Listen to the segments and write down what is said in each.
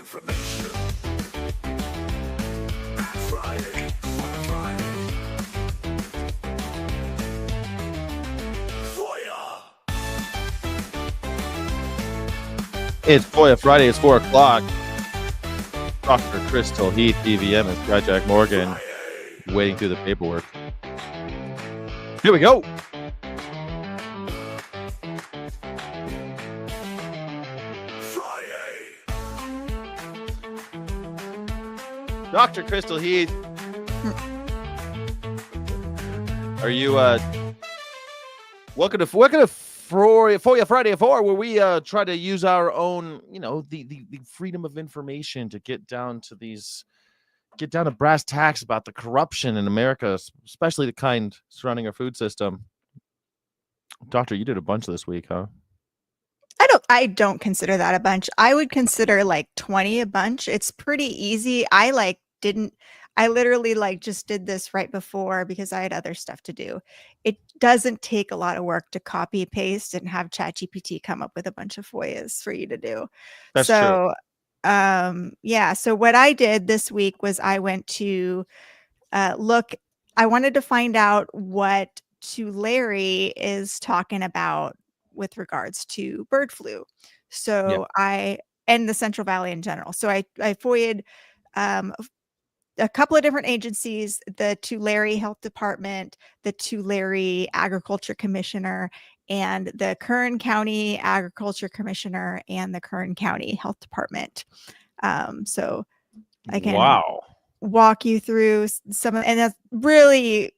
information. Friday. FOIA. It's FOIA Friday. It's 4 o'clock. Dr. Crystal Heath, DVM, and Sky Jack Morgan waiting through the paperwork. Here we go. Friday. Dr. Crystal Heath. Are you welcome to FOIA Friday at 4, where we try to use our own, the freedom of information to get down to brass tacks about the corruption in America, especially the kind surrounding our food system. Doctor, you did a bunch this week, huh? I don't consider that a bunch. I would consider like 20 a bunch. It's pretty easy. I literally just did this right before because I had other stuff to do. It doesn't take a lot of work to copy paste and have ChatGPT come up with a bunch of FOIAs for you to do. That's true. Yeah. So what I did this week was I went to I wanted to find out what Larry is talking about with regards to bird flu. So and the Central Valley in general. So I FOIA'd a couple of different agencies, the Tulare Health Department, the Tulare Agriculture Commissioner, and the Kern County Agriculture Commissioner and the Kern County Health Department. So I can walk you through some of, and that's really,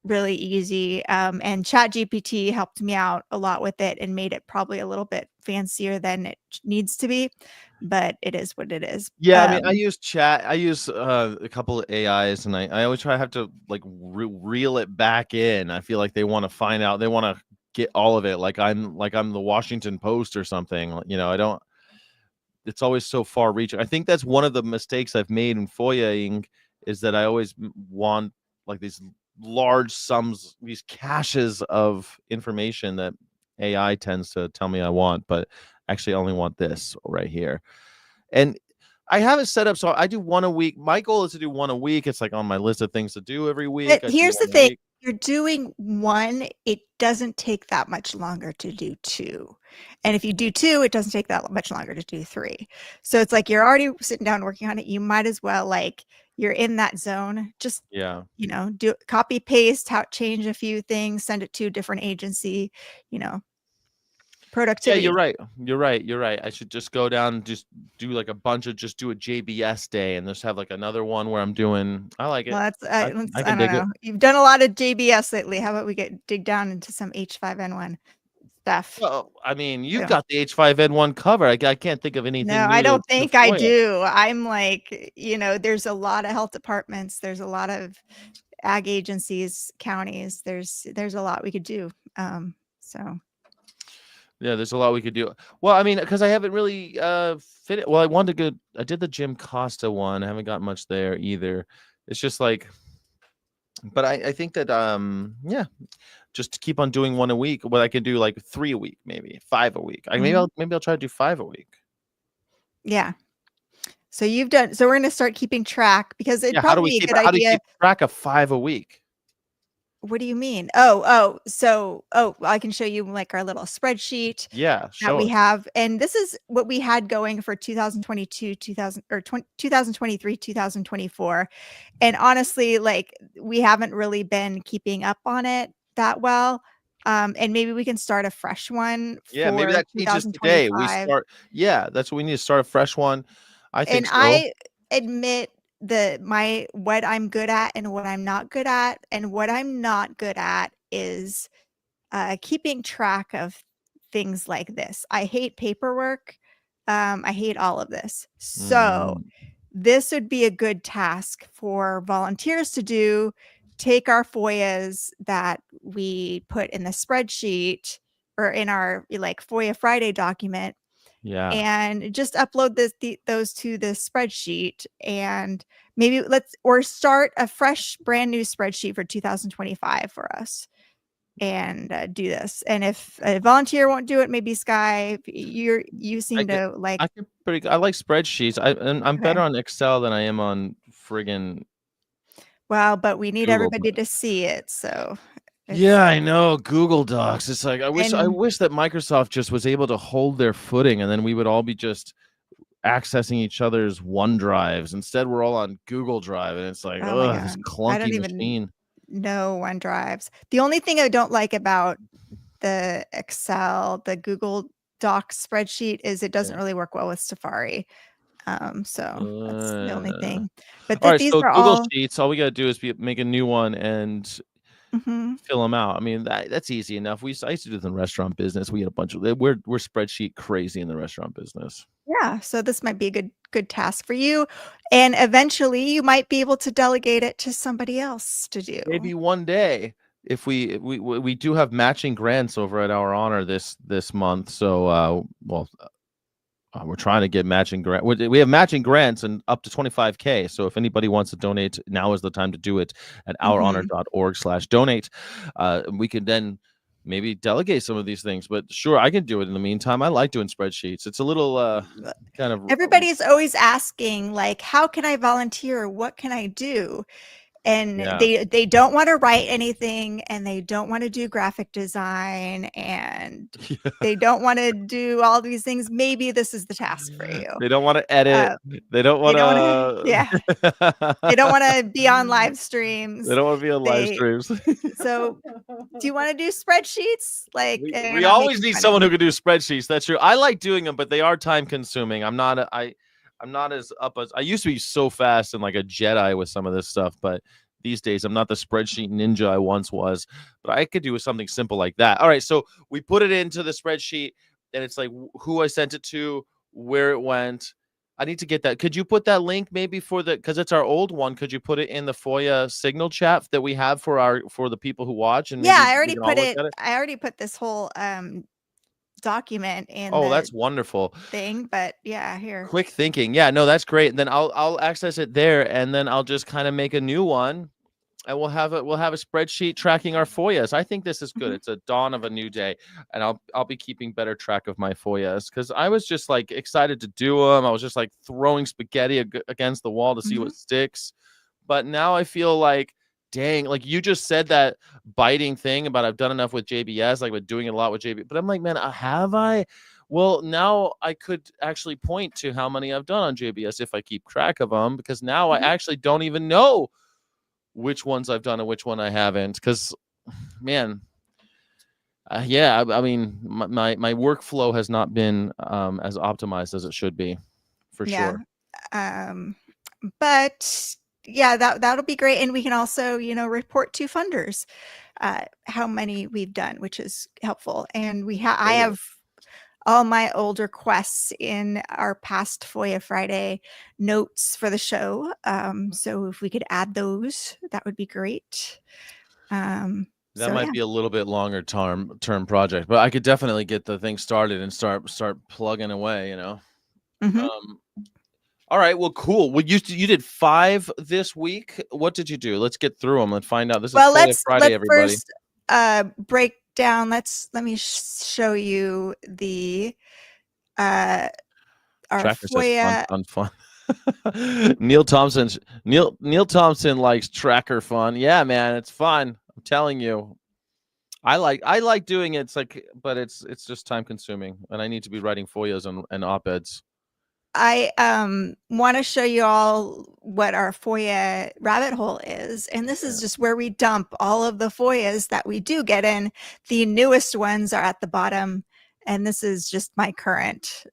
really easy. And ChatGPT helped me out a lot with it and made it probably a little bit fancier than it needs to be, but it is what it is. Yeah, I mean, I use a couple of AIs, and I always have to reel it back in. I feel like they want to find out, they want to get all of it, like I'm the Washington Post or something. I don't. It's always so far reaching. I think that's one of the mistakes I've made in FOIAing, is that I always want like these large sums, these caches of information that AI tends to tell me I want, but actually I only want this right here. And I have it set up so I do one a week. My goal is to do one a week. It's like on my list of things to do every week. But here's the thing. You're doing one, it doesn't take that much longer to do two. And if you do two, it doesn't take that much longer to do three. So it's like you're already sitting down working on it. You might as well, you're in that zone. Just, do copy, paste, change a few things, send it to a different agency, productivity. Yeah, you're right. I should just go down and just do like a bunch of, just do a JBS day and just have like another one where I'm doing, I like it. Well, I don't know. You've done a lot of JBS lately. How about we dig down into some H5N1 stuff? Well, I mean, you've got the H5N1 covered. I can't think of anything. No, I don't think I do. I'm like, there's a lot of health departments. There's a lot of ag agencies, counties. There's a lot we could do. So. Yeah, there's a lot we could do. Well, I mean, because I haven't really fit it. Well, I did the Jim Costa one. I haven't got much there either. It's just like, but I think that just to keep on doing one a week. Well, I can do like 3 a week, maybe 5 a week. Maybe I'll try to do 5 a week. Yeah. So we're going to start keeping track, because it'd probably be a good idea. How do you keep track of 5 a week? What do you mean? Oh, I can show you like our little spreadsheet. Yeah, that we have. And this is what we had going for 2023, 2024. And honestly, we haven't really been keeping up on it that well. And maybe we can start a fresh one. Yeah, maybe that changes today. That's what we need to start, a fresh one. I think so. I admit what I'm good at and what I'm not good at. And what I'm not good at is keeping track of things like this. I hate paperwork. I hate all of this. So this would be a good task for volunteers to do. Take our FOIAs that we put in the spreadsheet or in our FOIA Friday document. Yeah. And just upload those to the spreadsheet, and maybe start a fresh brand new spreadsheet for 2025 for us. and do this. And if a volunteer won't do it, maybe Sky, you seem to like pretty good. I like spreadsheets. I'm better on Excel than I am on friggin' Well, but we need Google. everybody to see it, so Yeah, I know. Google Docs. It's like I wish And- that Microsoft just was able to hold their footing, and then we would all be just accessing each other's OneDrives. Instead, we're all on Google Drive, and it's like, Oh my oh, this God. I clunky don't even machine. know OneDrives. The only thing I don't like about the Excel, the Google Docs spreadsheet is it doesn't really work well with Safari. So that's the only thing. But All right, these so are Google all Sheets, all we gotta do is make a new one and Mhm. fill them out. I mean, that's easy enough. I used to do this in the restaurant business. We had a bunch of we're spreadsheet crazy in the restaurant business. Yeah, so this might be a good task for you, and eventually you might be able to delegate it to somebody else to do. Maybe one day, if we do have matching grants over at Our Honor this month. So we're trying to get matching grant. We have matching grants and up to 25K. So if anybody wants to donate, now is the time to do it at ourhonor.org/donate. We can then maybe delegate some of these things. But sure, I can do it in the meantime. I like doing spreadsheets. It's a little kind of Everybody's always asking, like, how can I volunteer? What can I do? And Yeah. they don't want to write anything, and they don't want to do graphic design, and they don't want to do all these things. Maybe this is the task for you. They don't want to edit. They don't want to. Yeah. They don't want to be on live streams. They don't want to be on live streams. So do you want to do spreadsheets? Like, we always need someone who can do spreadsheets. That's true. I like doing them, but they are time consuming. I'm not as up as I used to be, so fast and like a Jedi with some of this stuff, but these days I'm not the spreadsheet ninja I once was. But I could do something simple like that. All right, so we put it into the spreadsheet, and it's like who I sent it to, where it went. I need to get that. Could you put that link maybe because it's our old one? Could you put it in the FOIA signal chat that we have for the people who watch? And yeah, I already put it. I already put this whole document in. Oh, that's wonderful thing. But yeah, here. Quick thinking. Yeah, no, that's great. And then I'll access it there, and then I'll just kind of make a new one, and we'll have a spreadsheet tracking our FOIAs. I think this is good. It's a dawn of a new day, and I'll be keeping better track of my FOIAs because I was just like excited to do them. I was just like throwing spaghetti against the wall to see what sticks. But now I feel like, dang, like you just said that biting thing about I've done enough with JBS, like with doing it a lot with JBS. But I'm like, man, have I? Well, now I could actually point to how many I've done on JBS if I keep track of them, because now I actually don't even know which ones I've done and which one I haven't. Because, man, yeah, I mean, my workflow has not been as optimized as it should be, for sure. But yeah, that'll be great, and we can also, report to funders how many we've done, which is helpful. And I have all my old requests in our past FOIA Friday notes for the show. So if we could add those, that would be great. That might be a little bit longer term project, but I could definitely get the thing started and start plugging away, All right, well, cool. Well, you did 5 this week. What did you do? Let's get through them. Let's find out. This is FOIA Friday, everybody. First break down. Let me show you the our Tracker FOIA. says fun. Neil Thompson likes tracker fun. Yeah, man, it's fun. I'm telling you. I like doing it. It's like, but it's just time consuming, and I need to be writing FOIAs and op-eds. I want to show you all what our FOIA rabbit hole is. And this is just where we dump all of the FOIAs that we do get in. The newest ones are at the bottom. And this is just my current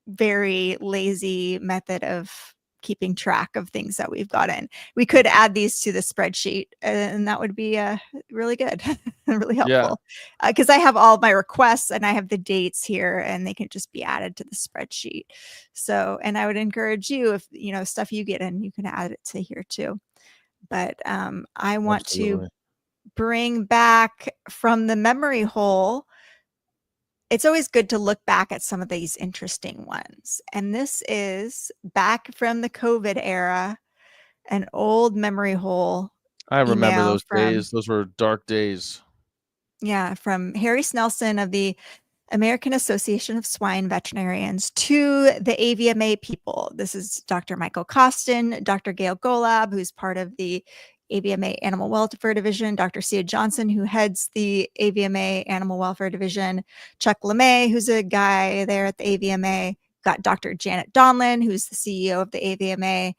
very lazy method of keeping track of things that we've gotten. We could add these to the spreadsheet, and that would be really good, really helpful. Because I have all my requests and I have the dates here, and they can just be added to the spreadsheet. So, and I would encourage you, if stuff you get in, you can add it to here too. But I want to bring back from the memory hole. It's always good to look back at some of these interesting ones. And this is back from the COVID era, an old memory hole. I remember those days. Those were dark days. Yeah, from Harry Snelson of the American Association of Swine Veterinarians to the AVMA people. This is Dr. Michael Costin, Dr. Gail Golab, who's part of the AVMA Animal Welfare Division, Dr. Sia Johnson, who heads the AVMA Animal Welfare Division, Chuck LeMay, who's a guy there at the AVMA, got Dr. Janet Donlin, who's the CEO of the AVMA,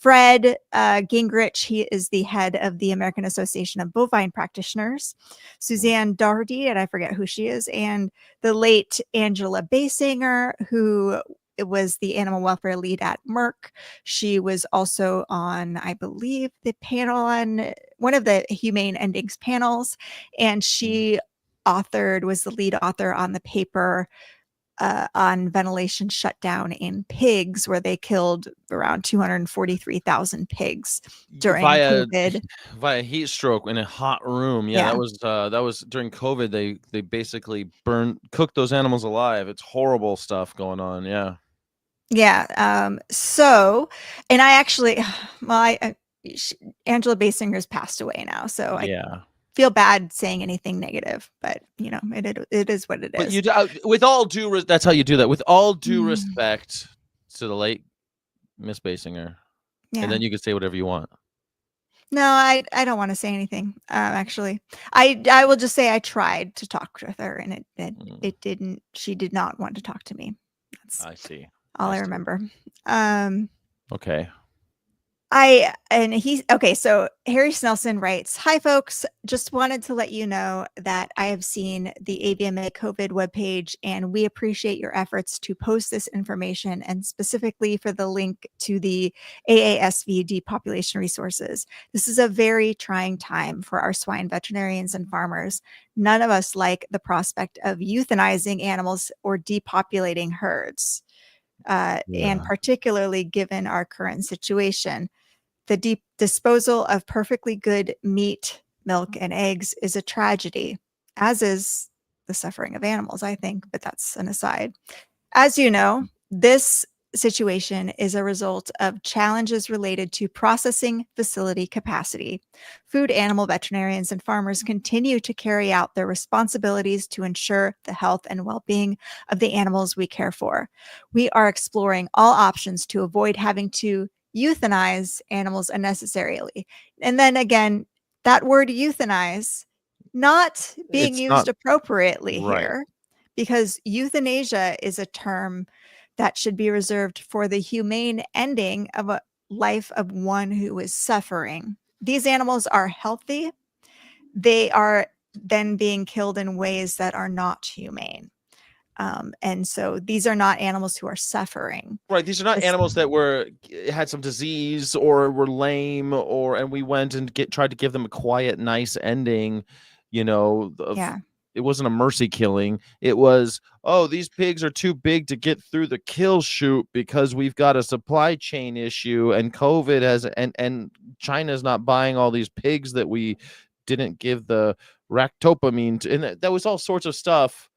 Fred Gingrich, he is the head of the American Association of Bovine Practitioners, Suzanne Doherty, and I forget who she is, and the late Angela Basinger, who was the animal welfare lead at Merck. She was also on, I believe, the panel on one of the Humane Endings panels, and she was the lead author on the paper on ventilation shutdown in pigs, where they killed around 243,000 pigs during COVID. Via heat stroke in a hot room. Yeah, that was during COVID. They basically cooked those animals alive. It's horrible stuff going on. Yeah. Yeah. So, and I actually, well, Angela Basinger's passed away now, so I feel bad saying anything negative, but you know, it is what it is. But with all due that's how you do that. With all due respect to the late Miss Basinger, and then you can say whatever you want. No, I don't want to say anything. Actually, I will just say I tried to talk with her, and it didn't. She did not want to talk to me. I see. All I remember. Okay. So Harry Snelson writes, "Hi folks, just wanted to let you know that I have seen the AVMA COVID webpage, and we appreciate your efforts to post this information, and specifically for the link to the AASV depopulation resources. This is a very trying time for our swine veterinarians and farmers. None of us like the prospect of euthanizing animals or depopulating herds, and particularly given our current situation. The disposal of perfectly good meat, milk, and eggs is a tragedy, as is the suffering of animals, I think, but that's an aside. As you know, this situation is a result of challenges related to processing facility capacity. Food animal veterinarians and farmers continue to carry out their responsibilities to ensure the health and well-being of the animals we care for. We are exploring all options to avoid having to euthanize animals unnecessarily." And then again, that word euthanize not being used appropriately here, because euthanasia is a term that should be reserved for the humane ending of a life of one who is suffering. These animals are healthy. They are then being killed in ways that are not humane. And so these are not animals who are suffering. Right. These are not animals that had some disease or were lame, and we went and tried to give them a quiet, nice ending. You know, it wasn't a mercy killing. It was, oh, these pigs are too big to get through the kill chute because we've got a supply chain issue, and COVID has, and China's not buying all these pigs that we didn't give the ractopamine to, and that was all sorts of stuff.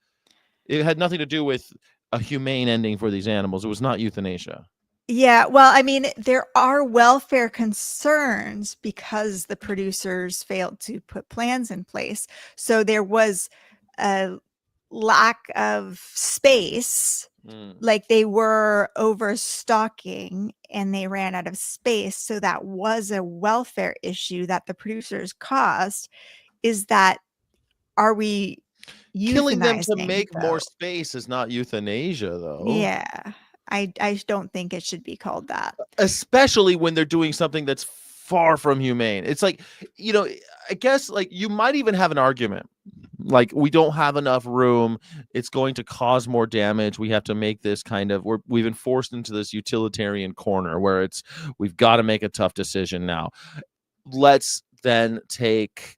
It had nothing to do with a humane ending for these animals. It was not euthanasia. Yeah, well, I mean, there are welfare concerns because the producers failed to put plans in place. So there was a lack of space, like they were overstocking and they ran out of space. So that was a welfare issue that the producers caused. Is that, are we killing them to make more space is not euthanasia, though. Yeah, I don't think it should be called that. Especially when they're doing something that's far from humane. It's like, you know, I guess like you might even have an argument. Like, we don't have enough room. It's going to cause more damage. We have to make this kind of, we've been forced into this utilitarian corner where we've got to make a tough decision now. Let's then take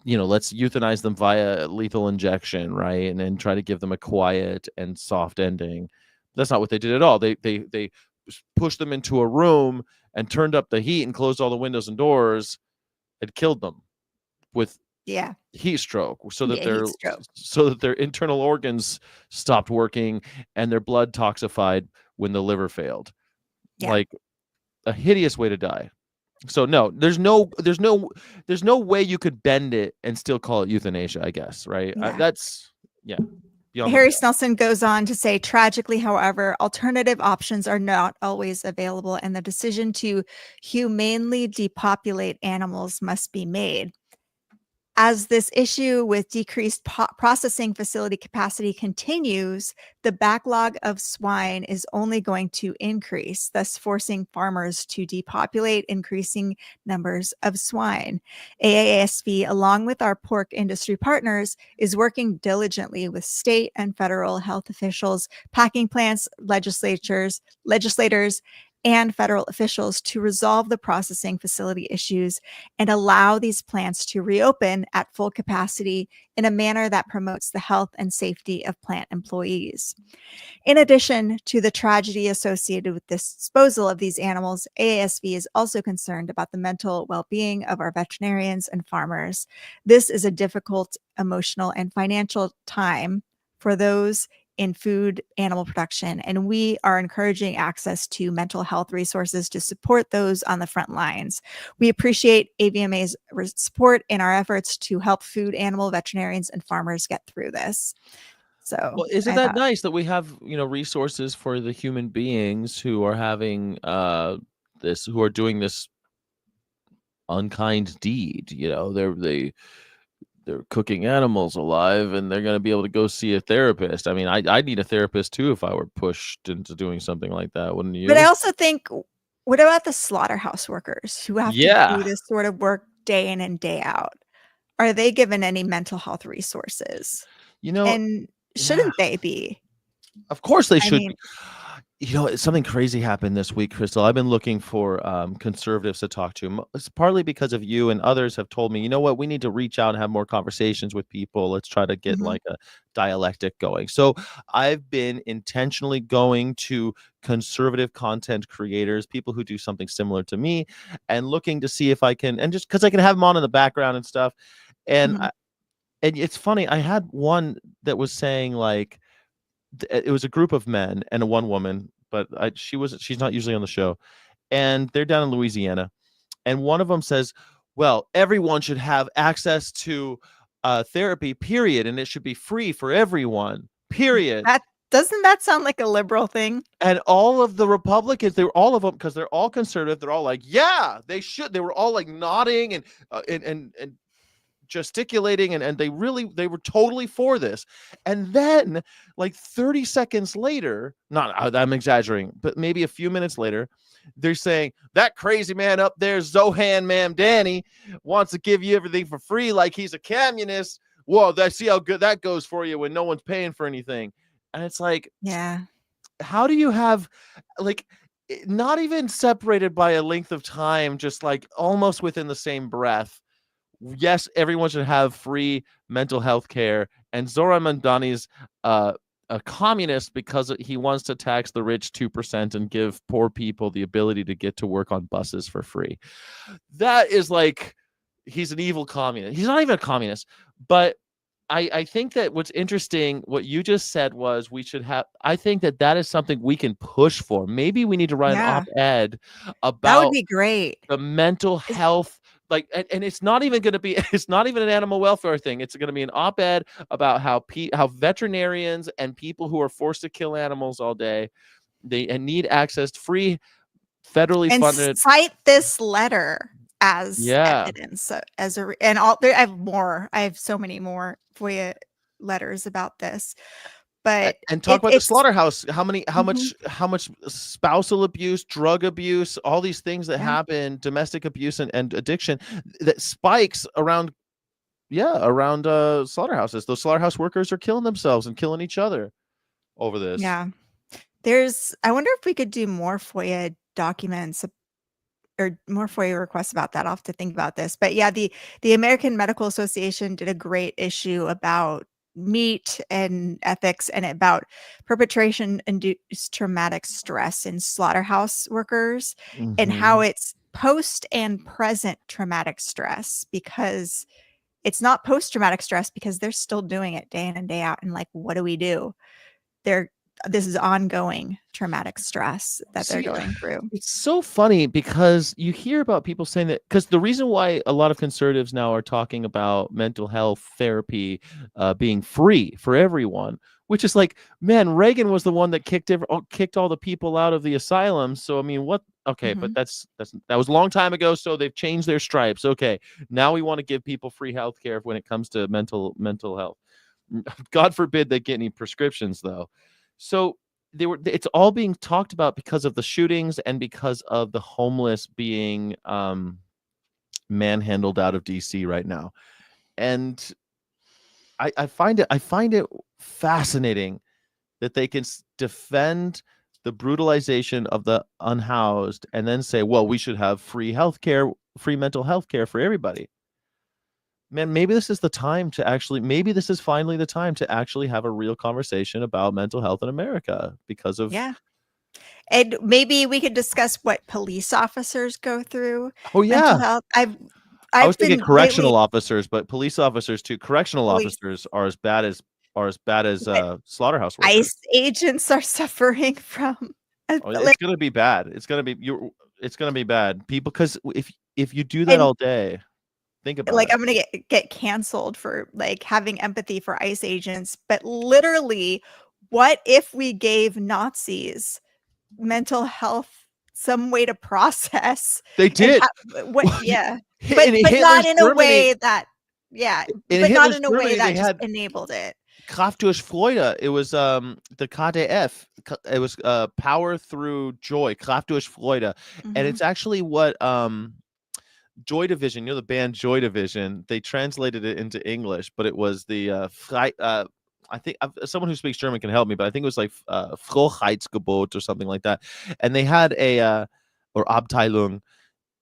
let's euthanize them via lethal injection, right? And then try to give them a quiet and soft ending. That's not what they did at all. They pushed them into a room and turned up the heat and closed all the windows and doors and killed them with heat stroke, so that their internal organs stopped working and their blood toxified when the liver failed. Like a hideous way to die. So no, there's no way you could bend it and still call it euthanasia, I guess, right? Yeah. Beyond Harry the Snelson goes on to say, tragically, however, alternative options are not always available, and the decision to humanely depopulate animals must be made. As this issue with decreased processing facility capacity continues, the backlog of swine is only going to increase, thus forcing farmers to depopulate increasing numbers of swine. AASV, along with our pork industry partners, is working diligently with state and federal health officials, packing plants, legislators, and federal officials to resolve the processing facility issues and allow these plants to reopen at full capacity in a manner that promotes the health and safety of plant employees. In addition to the tragedy associated with this disposal of these animals, AASV is also concerned about the mental well-being of our veterinarians and farmers. This is a difficult emotional and financial time for those in food animal production, and we are encouraging access to mental health resources to support those on the front lines. We appreciate AVMA's support in our efforts to help food animal veterinarians and farmers get through this. So, Well, isn't I that thought, nice that we have, resources for the human beings who are having who are doing this unkind deed? They're cooking animals alive, and they're going to be able to go see a therapist. I mean, I'd need a therapist too if I were pushed into doing something like that, wouldn't but I you? also think, what about the slaughterhouse workers who have to do Yeah. this sort of work day in and day out? Are they given any mental health resources? You know, And yeah. shouldn't they be? Of course they I should mean, be. Something crazy happened this week, Crystal. I've been looking for conservatives to talk to. It's partly because of you, and others have told me, you know what, we need to reach out and have more conversations with people. Let's try to get mhm, like a dialectic going. So I've been intentionally going to conservative content creators, people who do something similar to me, and looking to see if I can, and just because I can have them on in the background and stuff. And mhm, and it's funny, I had one that was saying like, it was a group of men and a one woman, but she's not usually on the show, and they're down in Louisiana, and one of them says, "Well, everyone should have access to therapy, period, and it should be free for everyone, period." that doesn't that sound like a liberal thing? And all of the Republicans, they were all of them because they're all conservative. They're all like, "Yeah, they should." They were all like nodding and gesticulating, and they were totally for this. And then like 30 seconds later, not I'm exaggerating, but maybe a few minutes later, they're saying that crazy man up there, Zohan Mam Danny, wants to give you everything for free like he's a communist. Whoa, see how good that goes for you when no one's paying for anything. And it's like, Yeah. how do you have like not even separated by a length of time, just like almost within the same breath, yes, everyone should have free mental health care, and Zoran Mandani's a communist because he wants to tax the rich 2% and give poor people the ability to get to work on buses for free. That is like, he's an evil communist. He's not even a communist, but I think that what's interesting, what you just said was I think that is something we can push for. Maybe we need to write an Yeah. op-ed That would about be great. the mental Is health, like, and it's not even going to be it's not even an animal welfare thing. It's going to be an op-ed about how veterinarians and people who are forced to kill animals all day, they and need access to free federally and funded. cite this letter as Yeah. evidence, as and all there. I have so many more FOIA letters about this, but And talk about the it's slaughterhouse, mhm, how much spousal abuse, drug abuse, all these things that yeah, happen, domestic abuse and addiction that spikes around, slaughterhouses. Those slaughterhouse workers are killing themselves and killing each other over this. yeah. I wonder if we could do more FOIA documents or more FOIA requests about that. I'll have to think about this. But yeah, the American Medical Association did a great issue about meat and ethics and about perpetration induced traumatic stress in slaughterhouse workers and how Mhm. it's post and present traumatic stress, because it's not post traumatic stress because they're still doing it day in and day out. And like, what do we do? They're this is ongoing traumatic stress that they're See, going through. it's so funny because you hear about people saying that, because the reason why a lot of conservatives now are talking about mental health therapy being free for everyone, which is like, man, Reagan was the one that kicked all the people out of the asylums. So I mean, what? Okay, but that was a long time ago. So they've changed their stripes. Okay, now we want to give people free health care when it comes to mental health. God forbid they get any prescriptions though. So it's all being talked about because of the shootings and because of the homeless being manhandled out of DC right now. And I find it fascinating that they can defend the brutalization of the unhoused and then say, well, we should have free mental health care for everybody. Man, maybe this is finally the time to actually have a real conversation about mental health in America because of. Yeah. And maybe we could discuss what police officers go through. Oh Mental yeah. health. I was thinking been correctional lately, officers, but police officers too. Correctional police, officers are as bad as but slaughterhouse workers. ICE agents are suffering from. Oh, it's gonna be bad. It's gonna be bad. People, because if you do that And all day, think about like it. I'm gonna get canceled for like having empathy for ICE agents, but literally, what if we gave Nazis mental health some way to process? They did. Yeah, In but not Hitler's in a Germany, way that in but not Hitler's in a way Germany, that they just had enabled it. Kraft durch Freude. It was the KDF. It was power through joy. Kraft durch Freude, and it's actually what Joy Division. You know the band Joy Division. They translated it into English, but it was the I think someone who speaks German can help me, but I think it was like Freiheitsgebot or something like that. And they had or Abteilung,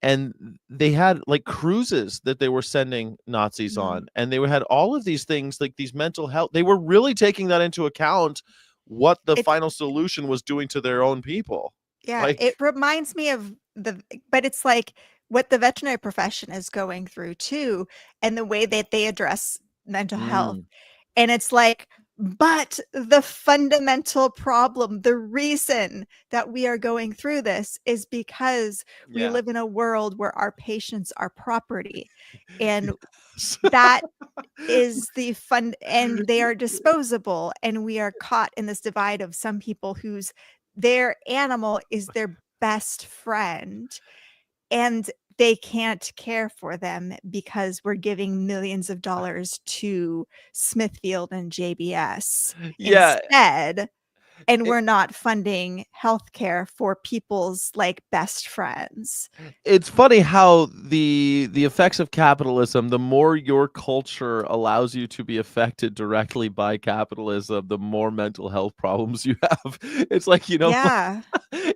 and they had like cruises that they were sending Nazis on, and they had all of these things like these mental health. They were really taking that into account, what the final solution was doing to their own people. Yeah, it reminds me of but it's like what the veterinary profession is going through too, and the way that they address mental health. And it's like, but the fundamental problem, the reason that we are going through this is because we live in a world where our patients are property. And that is the fun, and they are disposable. And we are caught in this divide of some people their animal is their best friend. And they can't care for them because we're giving millions of dollars to Smithfield and JBS instead, and we're not funding healthcare for people's like best friends. It's funny how the effects of capitalism, the more your culture allows you to be affected directly by capitalism, the more mental health problems you have. It's like, Yeah.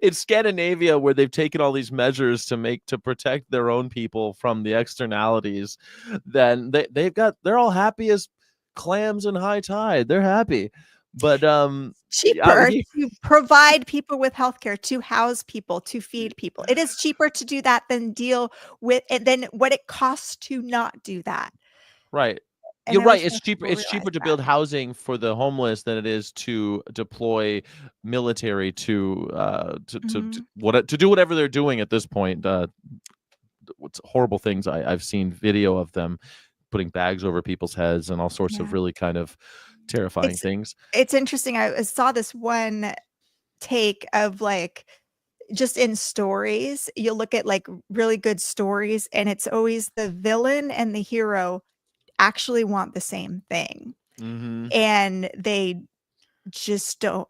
in Scandinavia, where they've taken all these measures to protect their own people from the externalities, then they're all happy as clams in high tide. They're happy. But cheaper to provide people with healthcare, to house people, to feed people. It is cheaper to do that than deal with it than what it costs to not do that. Right. And You're right. It's people cheaper. It's cheaper realize to that. build housing for the homeless than it is to deploy military to do whatever they're doing at this point. What's horrible things I've seen video of them putting bags over people's heads and all sorts of really kind of terrifying things. It's interesting. I saw this one take of like just in stories. You look at like really good stories, and it's always the villain and the hero actually want the same thing, and they just don't.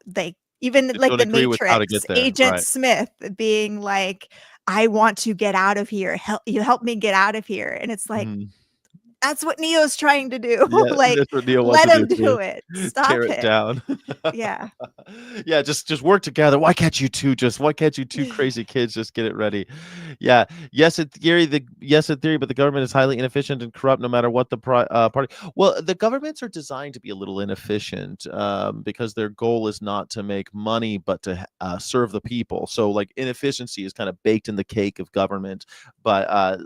Even like the Matrix, Agent Smith being like, "I want to get out of here. Help me get out of here," and it's like. That's what Neo's trying to do. Yeah, like, that's what Neo let wants him to do it. Stop Tear it down. Yeah. Yeah, just work together. Why can't you two crazy kids just get it ready? Yeah. Yes, in theory, but the government is highly inefficient and corrupt no matter what the party. Well, the governments are designed to be a little inefficient because their goal is not to make money, but to serve the people. So like inefficiency is kind of baked in the cake of government, but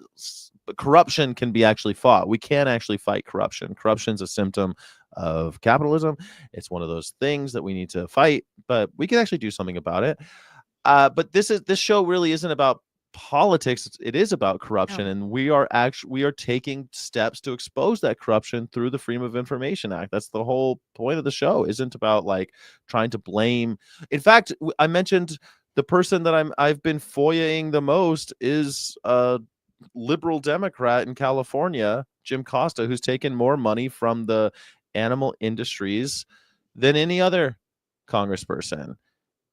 corruption can be actually fought. We can actually fight corruption. Corruption's a symptom of capitalism. It's one of those things that we need to fight, but we can actually do something about it. But this show really isn't about politics. It is about corruption, No. and we are taking steps to expose that corruption through the Freedom of Information Act. That's the whole point of the show. Isn't about like trying to blame. In fact, I mentioned the person that I've been FOIAing the most is a liberal Democrat in California, Jim Costa, who's taken more money from the animal industries than any other congressperson.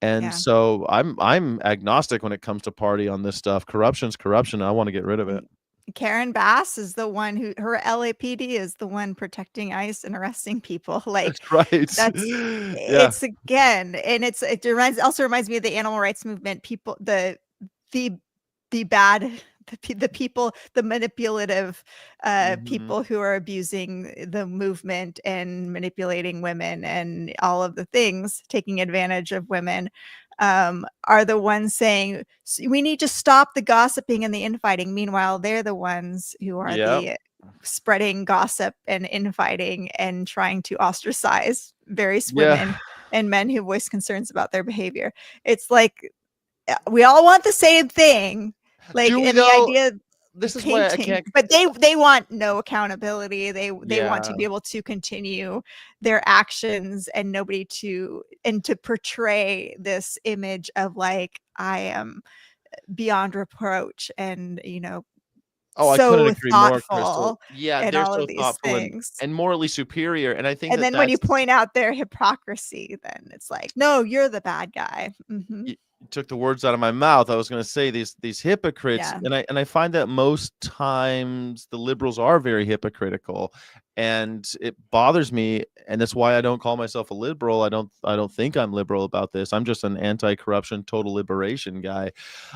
And Yeah. so I'm agnostic when it comes to party on this stuff. Corruption's corruption. I want to get rid of it. Karen Bass is the one who, her LAPD is the one protecting ICE and arresting people. Like That's right. that's Yeah. it's again, and it also reminds me of the animal rights movement. People, the bad, the people, the manipulative people who are abusing the movement and manipulating women and all of the things, taking advantage of women, are the ones saying we need to stop the gossiping and the infighting. Meanwhile, they're the ones who are the spreading gossip and infighting and trying to ostracize various women and men who voice concerns about their behavior. It's like we all want the same thing. Like, and the idea, this is why I can't. But they want no accountability. They want to be able to continue their actions and nobody to portray this image of like, I am beyond reproach and I couldn't agree more, Crystal. Yeah, and they're all so of these thoughtful things. and morally superior. And I think and then when you point out their hypocrisy, then it's like, no, you're the bad guy. You took the words out of my mouth. I was going to say these hypocrites, and I find that most times the liberals are very hypocritical, and it bothers me. And that's why I don't call myself a liberal. I don't think I'm liberal about this. I'm just an anti-corruption, total liberation guy.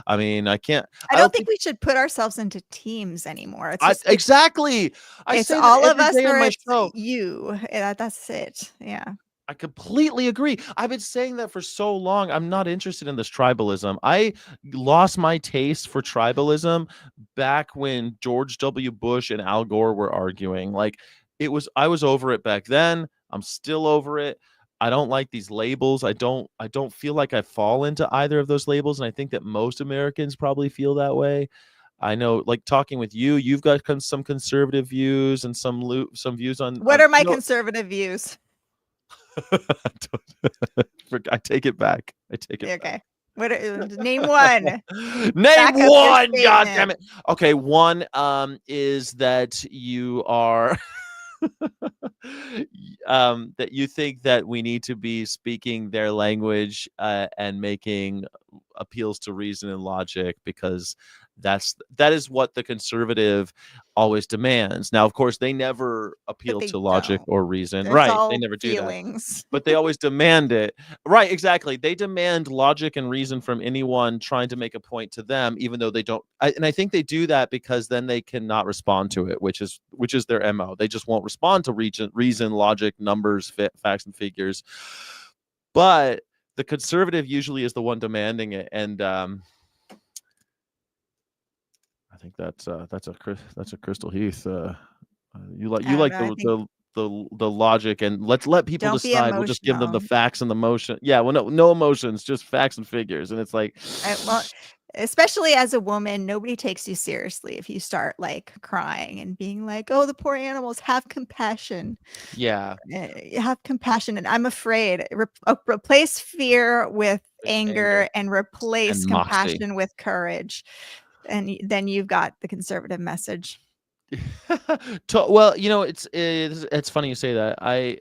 I mean, I don't think we should put ourselves into teams anymore. It's just, exactly. It's all of us, or it's you. That's it. Yeah. I completely agree. I've been saying that for so long. I'm not interested in this tribalism. I lost my taste for tribalism back when George W. Bush and Al Gore were arguing. Like I was over it back then. I'm still over it. I don't like these labels. I don't feel like I fall into either of those labels. And I think that most Americans probably feel that way. I know, like talking with you, you've got some conservative views and some views on. What are my conservative views? I take it back. Okay. Back. What? Name one. Name one. God damn it. Okay. One is that you are that you think that we need to be speaking their language and making appeals to reason and logic because that is what the conservative always demands. Now, of course, they never appeal to logic or reason. Right. They never do that. But they always demand it. Right. Exactly. They demand logic and reason from anyone trying to make a point to them, even though they don't. And I think they do that because then they cannot respond to it, which is their MO. They just won't respond to reason, logic, numbers, facts, and figures. But the conservative usually is the one demanding it. And I think that's a Crystal Heath. You like the logic, and let people decide. We'll just give them the facts and the motion. Yeah, well, no emotions, just facts and figures. And it's like, well, especially as a woman, nobody takes you seriously if you start like crying and being like, "Oh, the poor animals, have compassion." Yeah, have compassion. And I'm afraid replace fear with anger and replace compassion with courage. And then you've got the conservative message. Well, it's funny you say that. I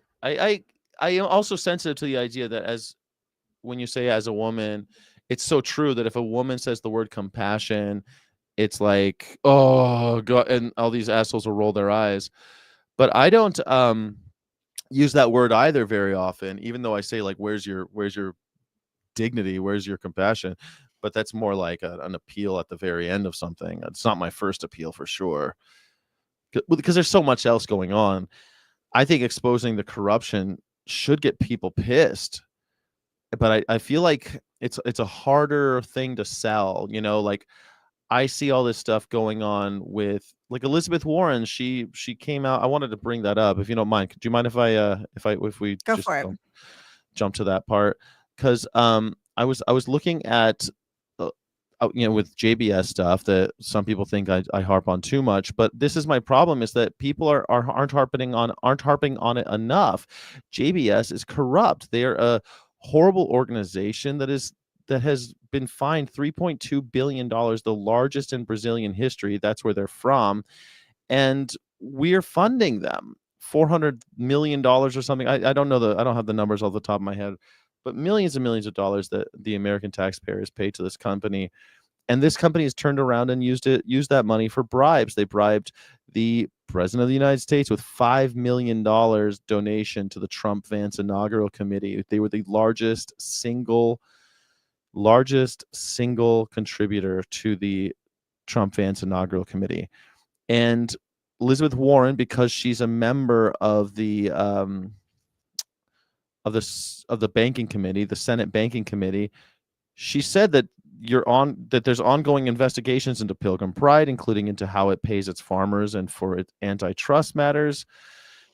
am also sensitive to the idea that when you say as a woman, it's so true that if a woman says the word compassion, it's like, oh God, and all these assholes will roll their eyes. But I don't use that word either very often, even though I say like, where's your dignity? Where's your compassion? But that's more like an appeal at the very end of something. It's not my first appeal for sure. Because there's so much else going on. I think exposing the corruption should get people pissed. But I feel like it's a harder thing to sell. Like I see all this stuff going on with like Elizabeth Warren. She came out. I wanted to bring that up if you don't mind. Do you mind if we Go just for it. jump to that part? Because I was looking at with JBS stuff that some people think I harp on too much, but this is my problem: is that people aren't harping on it enough. JBS is corrupt. They are a horrible organization that has been fined $3.2 billion, the largest in Brazilian history. That's where they're from. And we're funding them $400 million or something. I don't know I don't have the numbers off the top of my head, but millions and millions of dollars that the American taxpayers pay to this company. And this company has turned around and used that money for bribes. They bribed the president of the United States with $5 million donation to the Trump-Vance inaugural committee. They were the largest single contributor to the Trump-Vance inaugural committee. And Elizabeth Warren, because she's a member of the banking committee, the Senate banking committee, she said that there's ongoing investigations into Pilgrim Pride, including into how it pays its farmers and for its antitrust matters.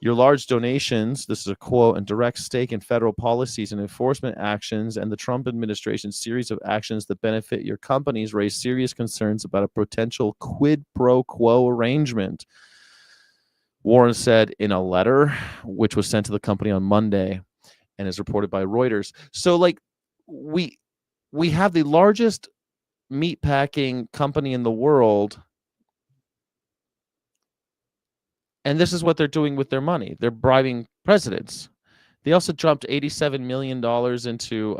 Your large donations, this is a quote, and direct stake in federal policies and enforcement actions and the Trump administration's series of actions that benefit your companies raise serious concerns about a potential quid pro quo arrangement, Warren said in a letter which was sent to the company on Monday and is reported by Reuters. So like we have the largest meatpacking company in the world, and this is what they're doing with their money. They're bribing presidents. They also dropped $87 million into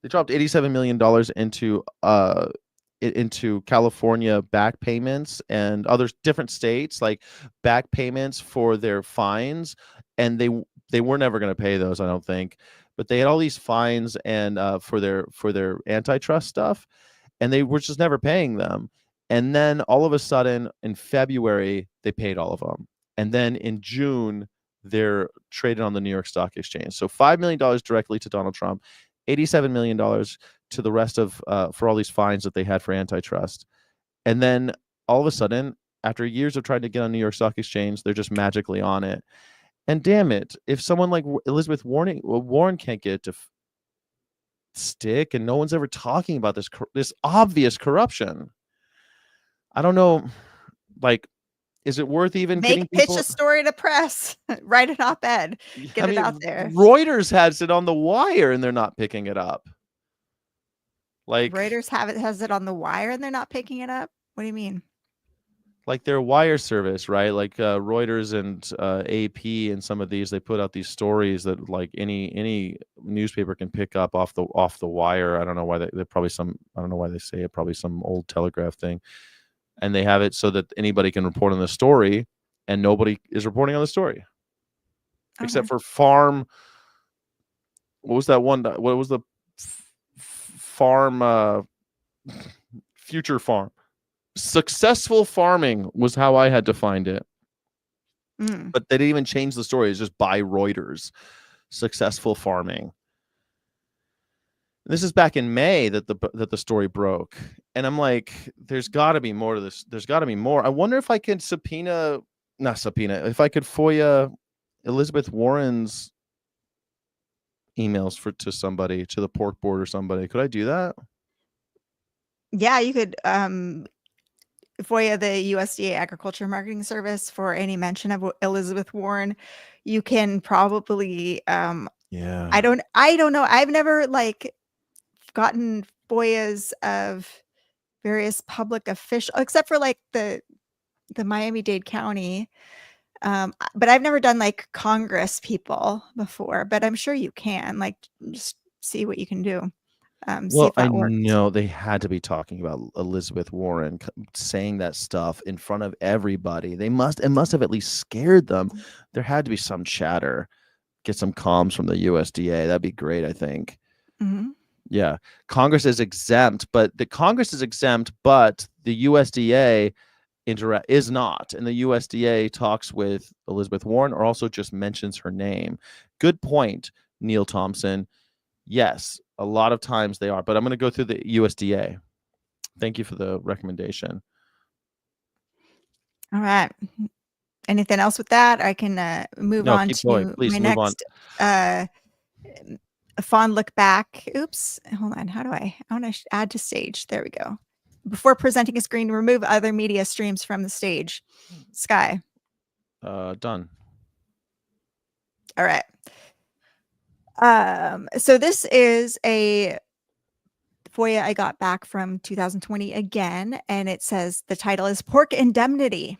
they dropped $87 million into California back payments and other different states, like back payments for their fines, and they were never going to pay those, I don't think, but they had all these fines and for their antitrust stuff, and they were just never paying them. And then all of a sudden in February they paid all of them, and then in June they're traded on the New York Stock Exchange. So $5 million directly to Donald Trump, $87 million to the rest of for all these fines that they had for antitrust. And then all of a sudden, after years of trying to get on New York Stock Exchange, they're just magically on it. And damn it, if someone like Elizabeth Warren can't get to stick, and no one's ever talking about this obvious corruption, I don't know, like, is it worth even getting pitch people? a story to press, write an op-ed, get it out there. Reuters has it on the wire and they're not picking it up. Like Reuters has it on the wire and they're not picking it up. What do you mean? Like their wire service, right? Like Reuters and AP and some of these, they put out these stories that like any newspaper can pick up off the wire. I don't know why they're probably I don't know why they say it, probably some old Telegraph thing. And they have it so that anybody can report on the story, and nobody is reporting on the story. Okay. Except for farm. What was that one? What was the farm? Future farm. Successful farming was how I had to find it. But they didn't even change the story. It's just by Reuters. Successful farming. This is back in May that the story broke. And I'm like, there's got to be more to this. There's got to be more. I wonder if I could if I could FOIA Elizabeth Warren's emails to somebody, to the pork board or somebody. Could I do that? Yeah, you could FOIA the USDA Agriculture Marketing Service for any mention of Elizabeth Warren. You can probably yeah. I don't know. I've never gotten FOIAs of various public officials, except for like the Miami-Dade County. But I've never done like Congress people before, but I'm sure you can just see what you can do. Well, I know they had to be talking about Elizabeth Warren saying that stuff in front of everybody. It must have at least scared them. There had to be some chatter. Get some comms from the USDA. That'd be great, I think. Mm-hmm. Yeah. Congress is exempt, but the USDA is not. And the USDA talks with Elizabeth Warren or also just mentions her name. Good point, Neil Thompson. Yes. A lot of times they are, but I'm going to go through the USDA. Thank you for the recommendation. All right. Anything else with that? I can move No, on keep going. to Please my move on. next fond look back. Oops. Hold on. How do I want to add to stage? There we go. Before presenting a screen, remove other media streams from the stage. Sky. Done. All right. So this is a FOIA I got back from 2020 again, and it says the title is Pork Indemnity.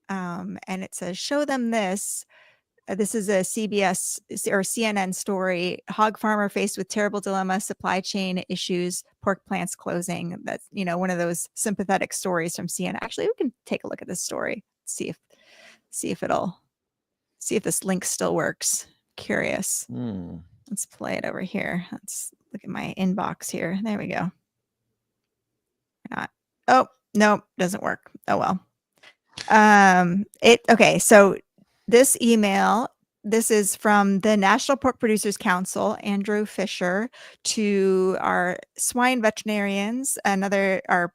And it says, show them this. This is a CBS or CNN story. Hog farmer faced with terrible dilemma, supply chain issues, pork plants closing. That's, one of those sympathetic stories from CNN. Actually, we can take a look at this story. See if this link still works. Curious. Let's play it over here. Let's look at my inbox here. There we go. Not. Oh, no, doesn't work. Oh well. Okay, so this email, this is from the National Pork Producers Council, Andrew Fisher, to our swine veterinarians, our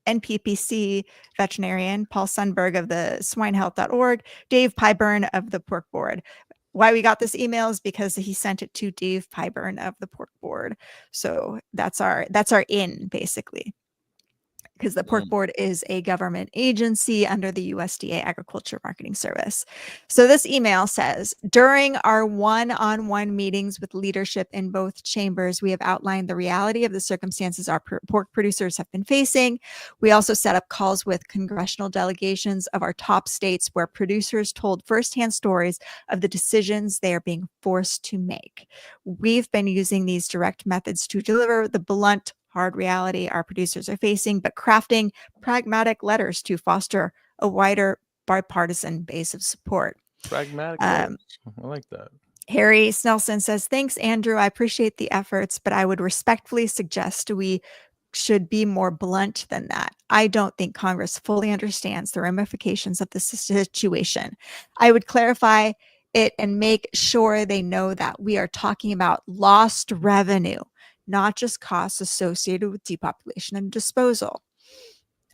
NPPC veterinarian, Paul Sundberg of the swinehealth.org, Dave Pyburn of the Pork Board. Why we got this email is because he sent it to Dave Pyburn of the Pork Board. So that's our in, basically. Because the Pork Board is a government agency under the USDA Agriculture Marketing Service. So this email says, during our one-on-one meetings with leadership in both chambers, we have outlined the reality of the circumstances our pork producers have been facing. We also set up calls with congressional delegations of our top states where producers told firsthand stories of the decisions they are being forced to make. We've been using these direct methods to deliver the blunt, hard reality our producers are facing, but crafting pragmatic letters to foster a wider bipartisan base of support. Pragmatic letters. I like that. Harry Snelson says, thanks, Andrew. I appreciate the efforts, but I would respectfully suggest we should be more blunt than that. I don't think Congress fully understands the ramifications of this situation. I would clarify it and make sure they know that we are talking about lost revenue, not just costs associated with depopulation and disposal.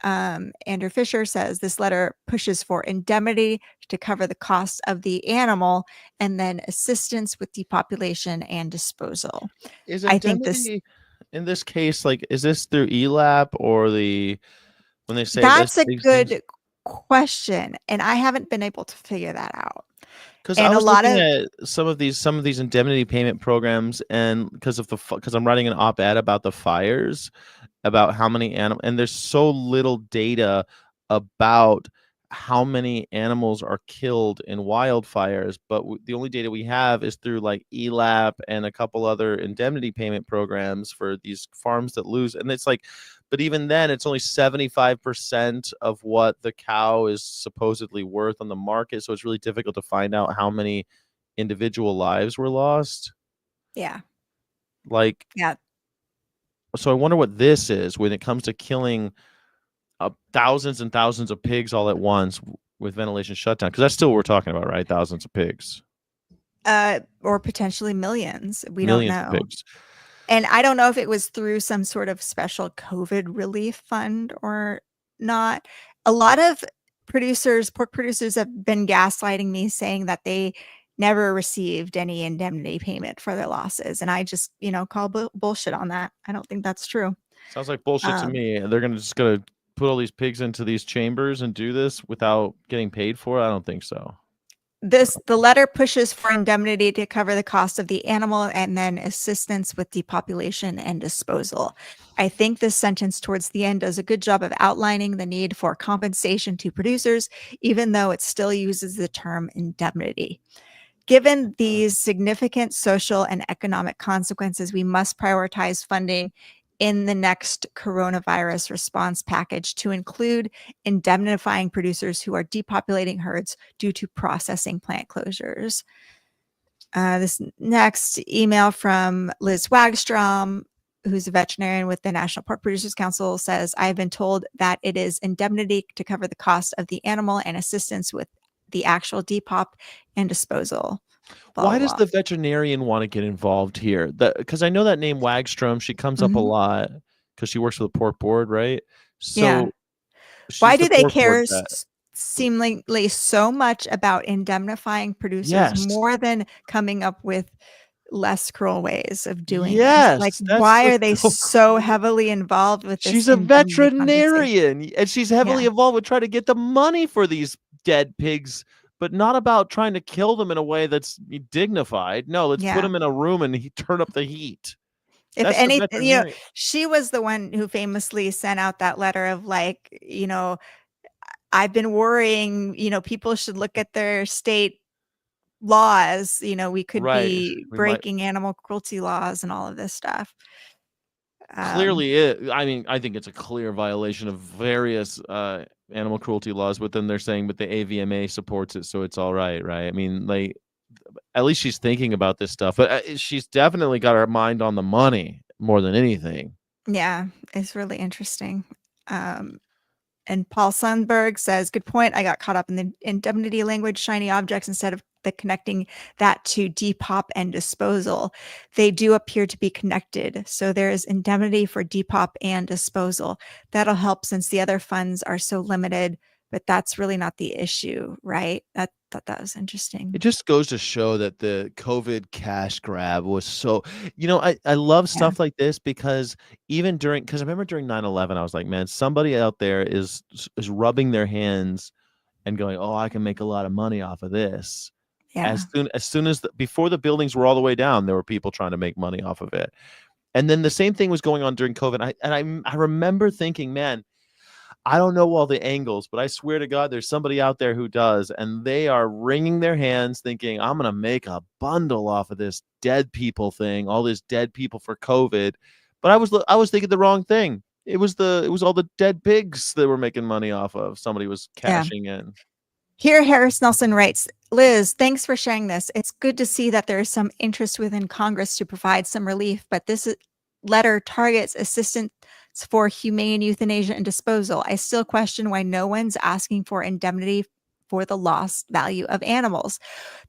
Andrew Fisher says this letter pushes for indemnity to cover the cost of the animal and then assistance with depopulation and disposal. Is I think this, in this case, like, is this through ELAP or when they say that's a good things? question, and I haven't been able to figure that out. Because I was looking at some of these indemnity payment programs, and because I'm writing an op-ed about the fires, about how many animals, and there's so little data about how many animals are killed in wildfires, but the only data we have is through like ELAP and a couple other indemnity payment programs for these farms that lose. And it's like, but even then it's only 75% of what the cow is supposedly worth on the market. So it's really difficult to find out how many individual lives were lost. Yeah. Like, yeah. So I wonder what this is when it comes to killing thousands and thousands of pigs all at once with ventilation shutdown, because that's still what we're talking about, right? Thousands of pigs, or potentially millions. We millions don't of know. pigs. And I don't know if it was through some sort of special COVID relief fund or not. A lot of pork producers have been gaslighting me, saying that they never received any indemnity payment for their losses. And I just, call bullshit on that. I don't think that's true. Sounds like bullshit to me. They're just going to put all these pigs into these chambers and do this without getting paid for it? I don't think so. The letter pushes for indemnity to cover the cost of the animal and then assistance with depopulation and disposal. I think this sentence towards the end does a good job of outlining the need for compensation to producers, even though it still uses the term indemnity. Given these significant social and economic consequences, we must prioritize funding in the next coronavirus response package to include indemnifying producers who are depopulating herds due to processing plant closures. This next email from Liz Wagstrom, who's a veterinarian with the National Pork Producers Council, says, I've been told that it is indemnity to cover the cost of the animal and assistance with the actual depop and disposal. blah, Why blah, does blah. the veterinarian want to get involved here? Because I know that name Wagstrom, she comes up a Mhm. lot because she works for the pork board, right? Yeah. So Why she's the do they pork board care vet. seemingly so much about indemnifying producers Yes. more than coming up with less cruel ways of doing this? Like, Yes, that's why what's are they so so crazy. heavily involved with this She's a indemnity compensation? veterinarian, and she's heavily Yeah. involved with trying to get the money for these dead pigs, but not about trying to kill them in a way that's dignified. No, let's put Yeah. them in a room and turn up the heat. If That's the anything, veterinarian. she was the one who famously sent out that letter of like, I've been worrying, people should look at their state laws. We could Right. be We might breaking animal cruelty laws and all of this stuff. clearly it. I mean, I think it's a clear violation of various animal cruelty laws, but then they're saying, but the AVMA supports it, so it's all right, right? I mean, like, at least she's thinking about this stuff, but she's definitely got her mind on the money more than anything. Yeah, it's really interesting. And Paul Sundberg says, good point. I got caught up in the indemnity language, shiny objects, instead of the connecting that to depop and disposal. They do appear to be connected. So there is indemnity for depop and disposal. That'll help since the other funds are so limited, but that's really not the issue, right? I thought that was interesting. It just goes to show that the COVID cash grab was so, I love Yeah. stuff like this because because I remember during 9/11, I was like, man, somebody out there is rubbing their hands and going, oh, I can make a lot of money off of this. Yeah. As soon as before the buildings were all the way down, there were people trying to make money off of it. And then the same thing was going on during COVID. I remember thinking, man, I don't know all the angles, but I swear to God, there's somebody out there who does, and they are wringing their hands thinking, I'm going to make a bundle off of this dead people thing, all this dead people for COVID. But I was thinking the wrong thing. It was all the dead pigs that were making money off of. Somebody was cashing in. Here, Harris Nelson writes, Liz, thanks for sharing this. It's good to see that there is some interest within Congress to provide some relief, but this letter targets assistance for humane euthanasia and disposal. I still question why no one's asking for indemnity for the lost value of animals.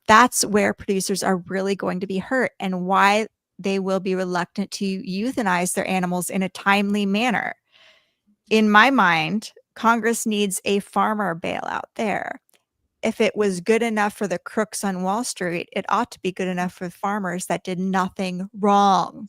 That's where producers are really going to be hurt and why they will be reluctant to euthanize their animals in a timely manner. In my mind, Congress needs a farmer bailout there. If it was good enough for the crooks on Wall Street, it ought to be good enough for farmers that did nothing wrong.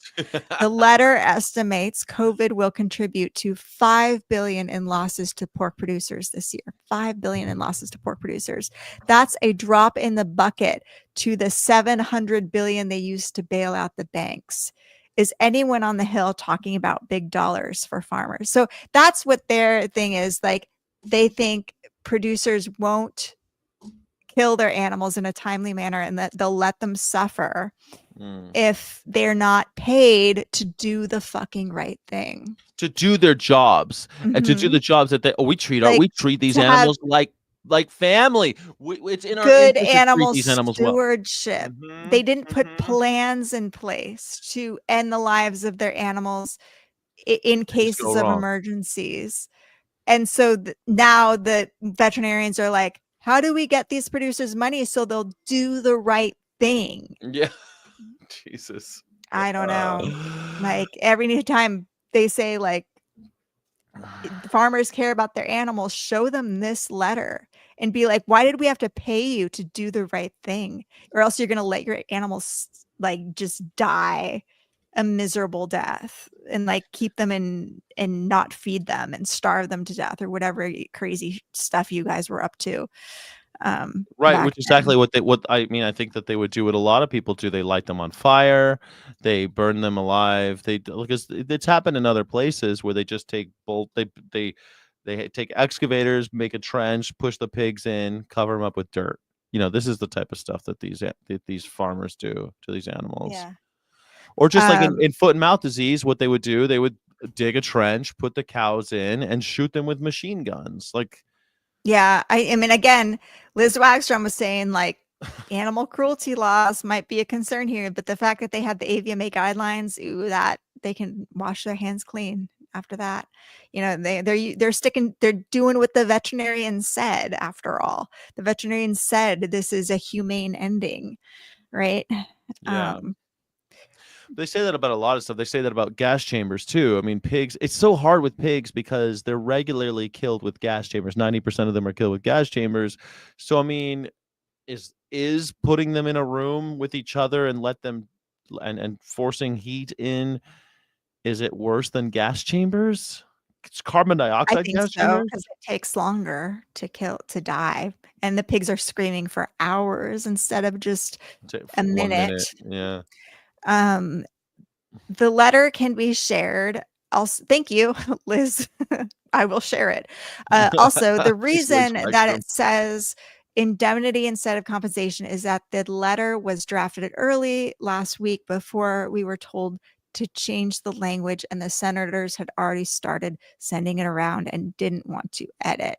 The letter estimates COVID will contribute to $5 billion in losses to pork producers this year. $5 billion in losses to pork producers. That's a drop in the bucket to the $700 billion they used to bail out the banks. Is anyone on the Hill talking about big dollars for farmers? So that's what their thing is. Like, they think producers won't kill their animals in a timely manner and that they'll let them suffer if they're not paid to do the fucking right thing. To do their jobs and to do Mhm. the jobs that we treat Like, we treat these to have animals like family. It's in our good interest to treat animal these animals well. stewardship. They didn't put plans in place to end the lives of their animals in They just go cases of wrong. emergencies. And so now the veterinarians are like, how do we get these producers money so they'll do the right thing? Yeah. Jesus. I don't know. Like, every time they say, like, farmers care about their animals, show them this letter and be like, why did we have to pay you to do the right thing? Or else you're going to let your animals like just die a miserable death and like keep them in and not feed them and starve them to death or whatever crazy stuff you guys were up to. Right, Back which is then. exactly what I mean. I think that they would do what a lot of people do. They light them on fire, they burn them alive. Because it's happened in other places where they just take they take excavators, make a trench, push the pigs in, cover them up with dirt. This is the type of stuff that these farmers do to these animals. Yeah. Or just like in foot and mouth disease, what they would do, they would dig a trench, put the cows in, and shoot them with machine guns. Like, Yeah, I mean, again, Liz Wagstrom was saying like animal cruelty laws might be a concern here, but the fact that they had the AVMA guidelines, that they can wash their hands clean after that. They're doing what the veterinarian said. After all, the veterinarian said this is a humane ending. right? Yeah. They say that about a lot of stuff. They say that about gas chambers too. I mean, pigs, it's so hard with pigs because they're regularly killed with gas chambers. 90% of them are killed with gas chambers. So I mean, is putting them in a room with each other and let them and forcing heat in, is it worse than gas chambers? It's carbon I dioxide think gas so, chambers? because it takes longer to die, and the pigs are screaming for hours instead of just a For 1 minute. minute. Yeah. Um, the letter can be shared. Thank you, Liz. I will share it. Also, the Just Liz reason from that Extreme. it says indemnity instead of compensation is that the letter was drafted early last week before we were told to change the language, and the senators had already started sending it around and didn't want to edit.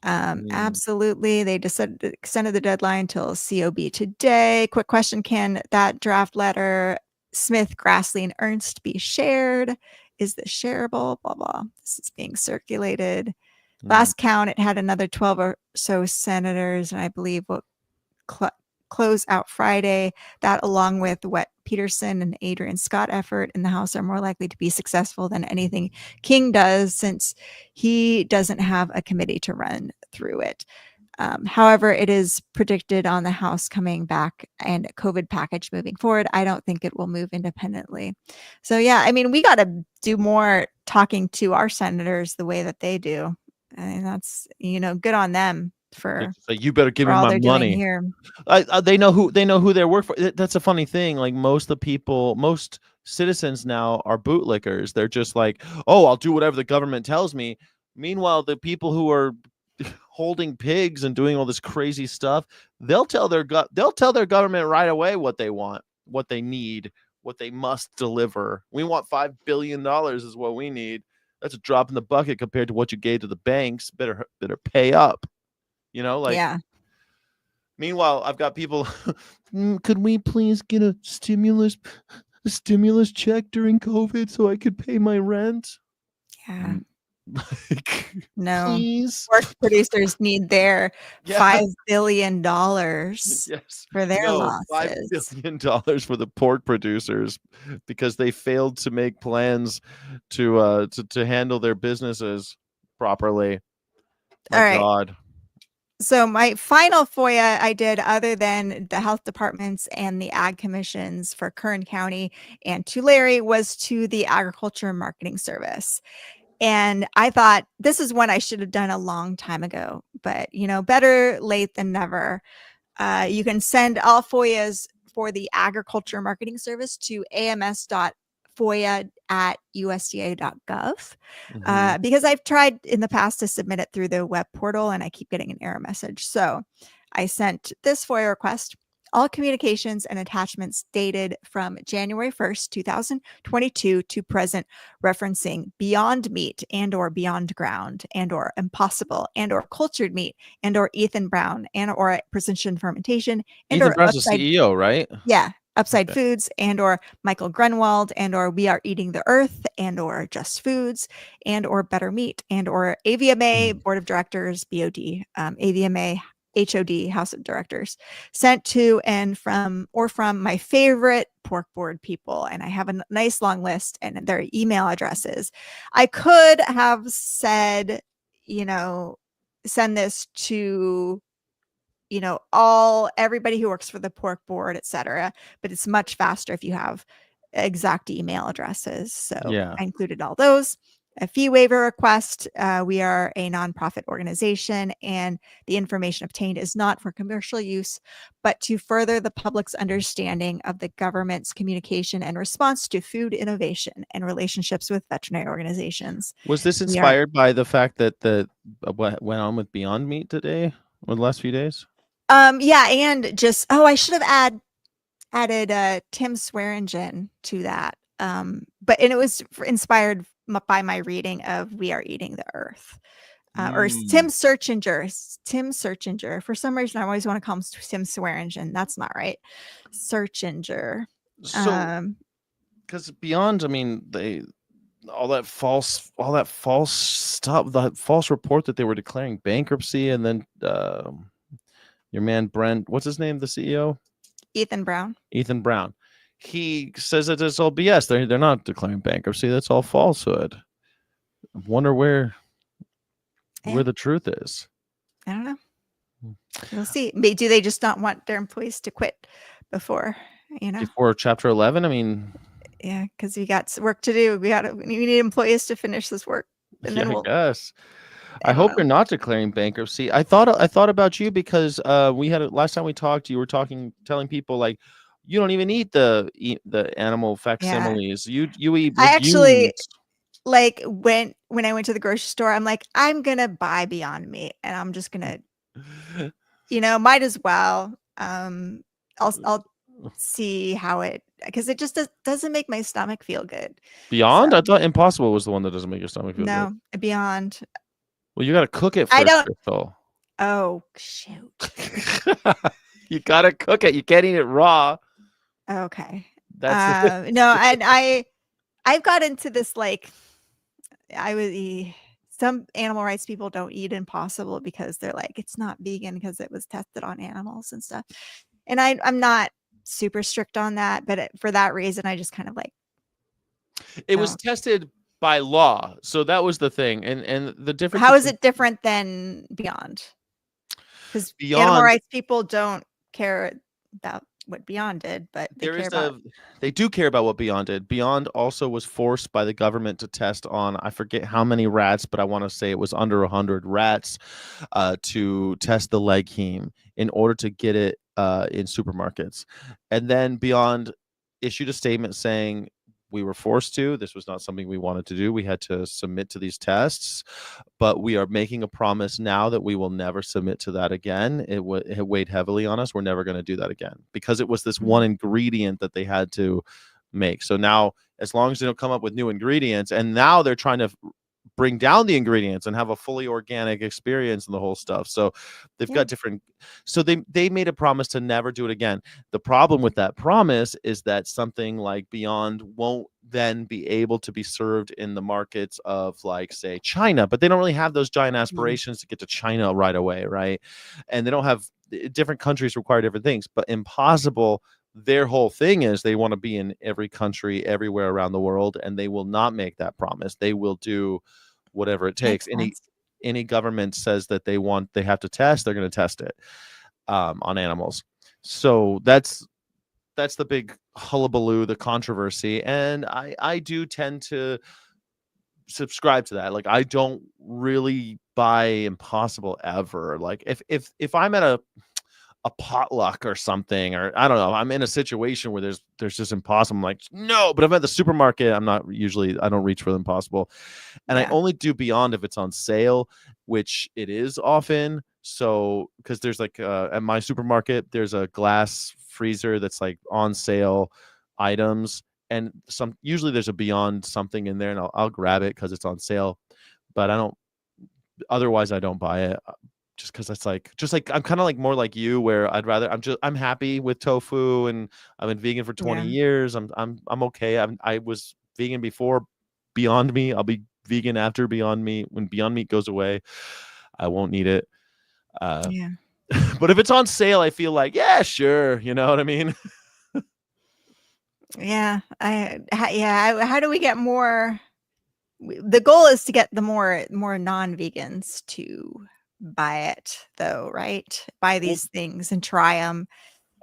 Absolutely. They just extended the deadline till COB today. Quick question. Can that draft letter, Smith, Grassley, and Ernst be shared? Is this shareable? Blah, blah. This is being circulated. Last count, it had another 12 or so senators, and I believe will close out Friday. That, along with what Peterson and Adrian Scott effort in the House, are more likely to be successful than anything King does, since he doesn't have a committee to run through it. However, it is predicted on the House coming back and COVID package moving forward. I don't think it will move independently. So yeah, I mean, we got to do more talking to our senators the way that they do. I mean, that's, good on them for Like, you better give me all my they're doing money. here. They know who they work for. That's a funny thing. Like most citizens now are bootlickers. They're just like, oh, I'll do whatever the government tells me. Meanwhile, the people who are holding pigs and doing all this crazy stuff, they'll tell their government right away what they want, what they need, what they must deliver. We want $5 billion is what we need. That's a drop in the bucket compared to what you gave to the banks. Better pay up. Like. Yeah. Meanwhile, I've got people. Could we please get a stimulus check during COVID so I could pay my rent? Yeah. Like, No. please. Pork producers need their $5 billion Yes. for their No, $5 losses. billion for the pork producers because they failed to make plans to handle their businesses properly. My All right. God. So my final FOIA I did, other than the health departments and the ag commissions for Kern County and Tulare, was to the Agriculture and Marketing Service. And I thought this is one I should have done a long time ago, but better late than never. You can send all FOIAs for the Agriculture Marketing Service to ams.foia@usda.gov. Because I've tried in the past to submit it through the web portal and I keep getting an error message. So I sent this FOIA request. All communications and attachments dated from January 1st, 2022 to present, referencing Beyond Meat and or Beyond Ground and or Impossible and or Cultured Meat and or Ethan Brown and or Precision Fermentation and Ethan or Brown's the Upside, CEO, right? yeah, Upside Okay. Foods and or Michael Grunwald and or We Are Eating the Earth and or Just Foods and or Better Meat and or AVMA Board of Directors, BOD, AVMA HOD, House of Directors, sent to and from my favorite pork board people. And I have a nice long list and their email addresses. I could have said, send this to, everybody who works for the pork board, etc. But it's much faster if you have exact email addresses. So Yeah. I included all those. A fee waiver request. We are a nonprofit organization, and the information obtained is not for commercial use, but to further the public's understanding of the government's communication and response to food innovation and relationships with veterinary organizations. Was this inspired by the fact that what went on with Beyond Meat today or the last few days? Yeah, and just I should have added Tim Swearingen to that. But it was inspired by my reading of We Are Eating the Earth. Or Tim Searchinger. For some reason, I always want to call him Tim Swearingen. That's not right. Searchinger. So, because Beyond, I mean, all that false stuff, the false report that they were declaring bankruptcy, and then your man Brent, what's his name, the CEO? Ethan Brown. Ethan Brown. He says that it's all BS. They're not declaring bankruptcy. That's all falsehood. I wonder where the truth is. I don't know. We'll see. Do they just not want their employees to quit before, Before Chapter 11? I mean, yeah, because we got work to do. We need employees to finish this work, and then I we'll. guess. I hope they're not declaring bankruptcy. I thought about you because we had last time we talked. You were telling people like you don't even eat the animal facsimiles. You eat. I actually legumes. like when I went to the grocery store. I'm like, I'm gonna buy Beyond Meat, and I'm just gonna, might as well. I'll see how because it just doesn't make my stomach feel good. Beyond? So. I thought Impossible was the one that doesn't make your stomach feel good. No, Beyond. Well, you got to cook it first. I don't. Crystal. Oh shoot! You got to cook it. You can't eat it raw. Okay. That's no, and I've got into this like some animal rights people don't eat Impossible because they're like it's not vegan because it was tested on animals and stuff, and I'm not super strict on that, but for that reason I just kind of like it was tested by law, so that was the thing. And the difference, how is it different than Beyond? Because animal rights people don't care about what Beyond did, but they do care about what Beyond did. Beyond also was forced by the government to test on, I forget how many rats, but I want to say it was under 100 rats to test the leg heme in order to get it in supermarkets. And then Beyond issued a statement saying we were forced to. This was not something we wanted to do. We had to submit to these tests, but we are making a promise now that we will never submit to that again. It weighed heavily on us. We're never going to do that again because it was this one ingredient that they had to make. So now, as long as they don't come up with new ingredients, and now they're trying to bring down the ingredients and have a fully organic experience and the whole stuff. So they've got different. So they made a promise to never do it again. The problem with that promise is that something like Beyond won't then be able to be served in the markets of like, say, China, but they don't really have those giant aspirations to get to China right away. Right. And they don't have different countries require different things, but Impossible, their whole thing is they want to be in every country everywhere around the world, and they will not make that promise. They will do whatever it takes. Any government says that they have to test, they're going to test it on animals. So that's the big hullabaloo, the controversy, and I do tend to subscribe to that. Like I don't really buy Impossible ever. Like if I'm at a potluck or something, or I don't know, I'm in a situation where there's just Impossible, I'm like, no. But if I'm at the supermarket, I don't reach for the Impossible. And I only do Beyond if it's on sale, which it is often. So because there's like at my supermarket, there's a glass freezer that's like on sale items, and usually there's a Beyond something in there, and I'll grab it because it's on sale. But otherwise I don't buy it. Just because it's just like I'm kind of like more like you, where I'm happy with tofu, and I've been vegan for 20 years. I'm okay. I was vegan before Beyond Meat. I'll be vegan after Beyond Meat. When Beyond Meat goes away, I won't need it. But if it's on sale, I feel like sure, you know what I mean? How do we get more? The goal is to get the more non-vegans to buy it, though, right? Buy these things and try them.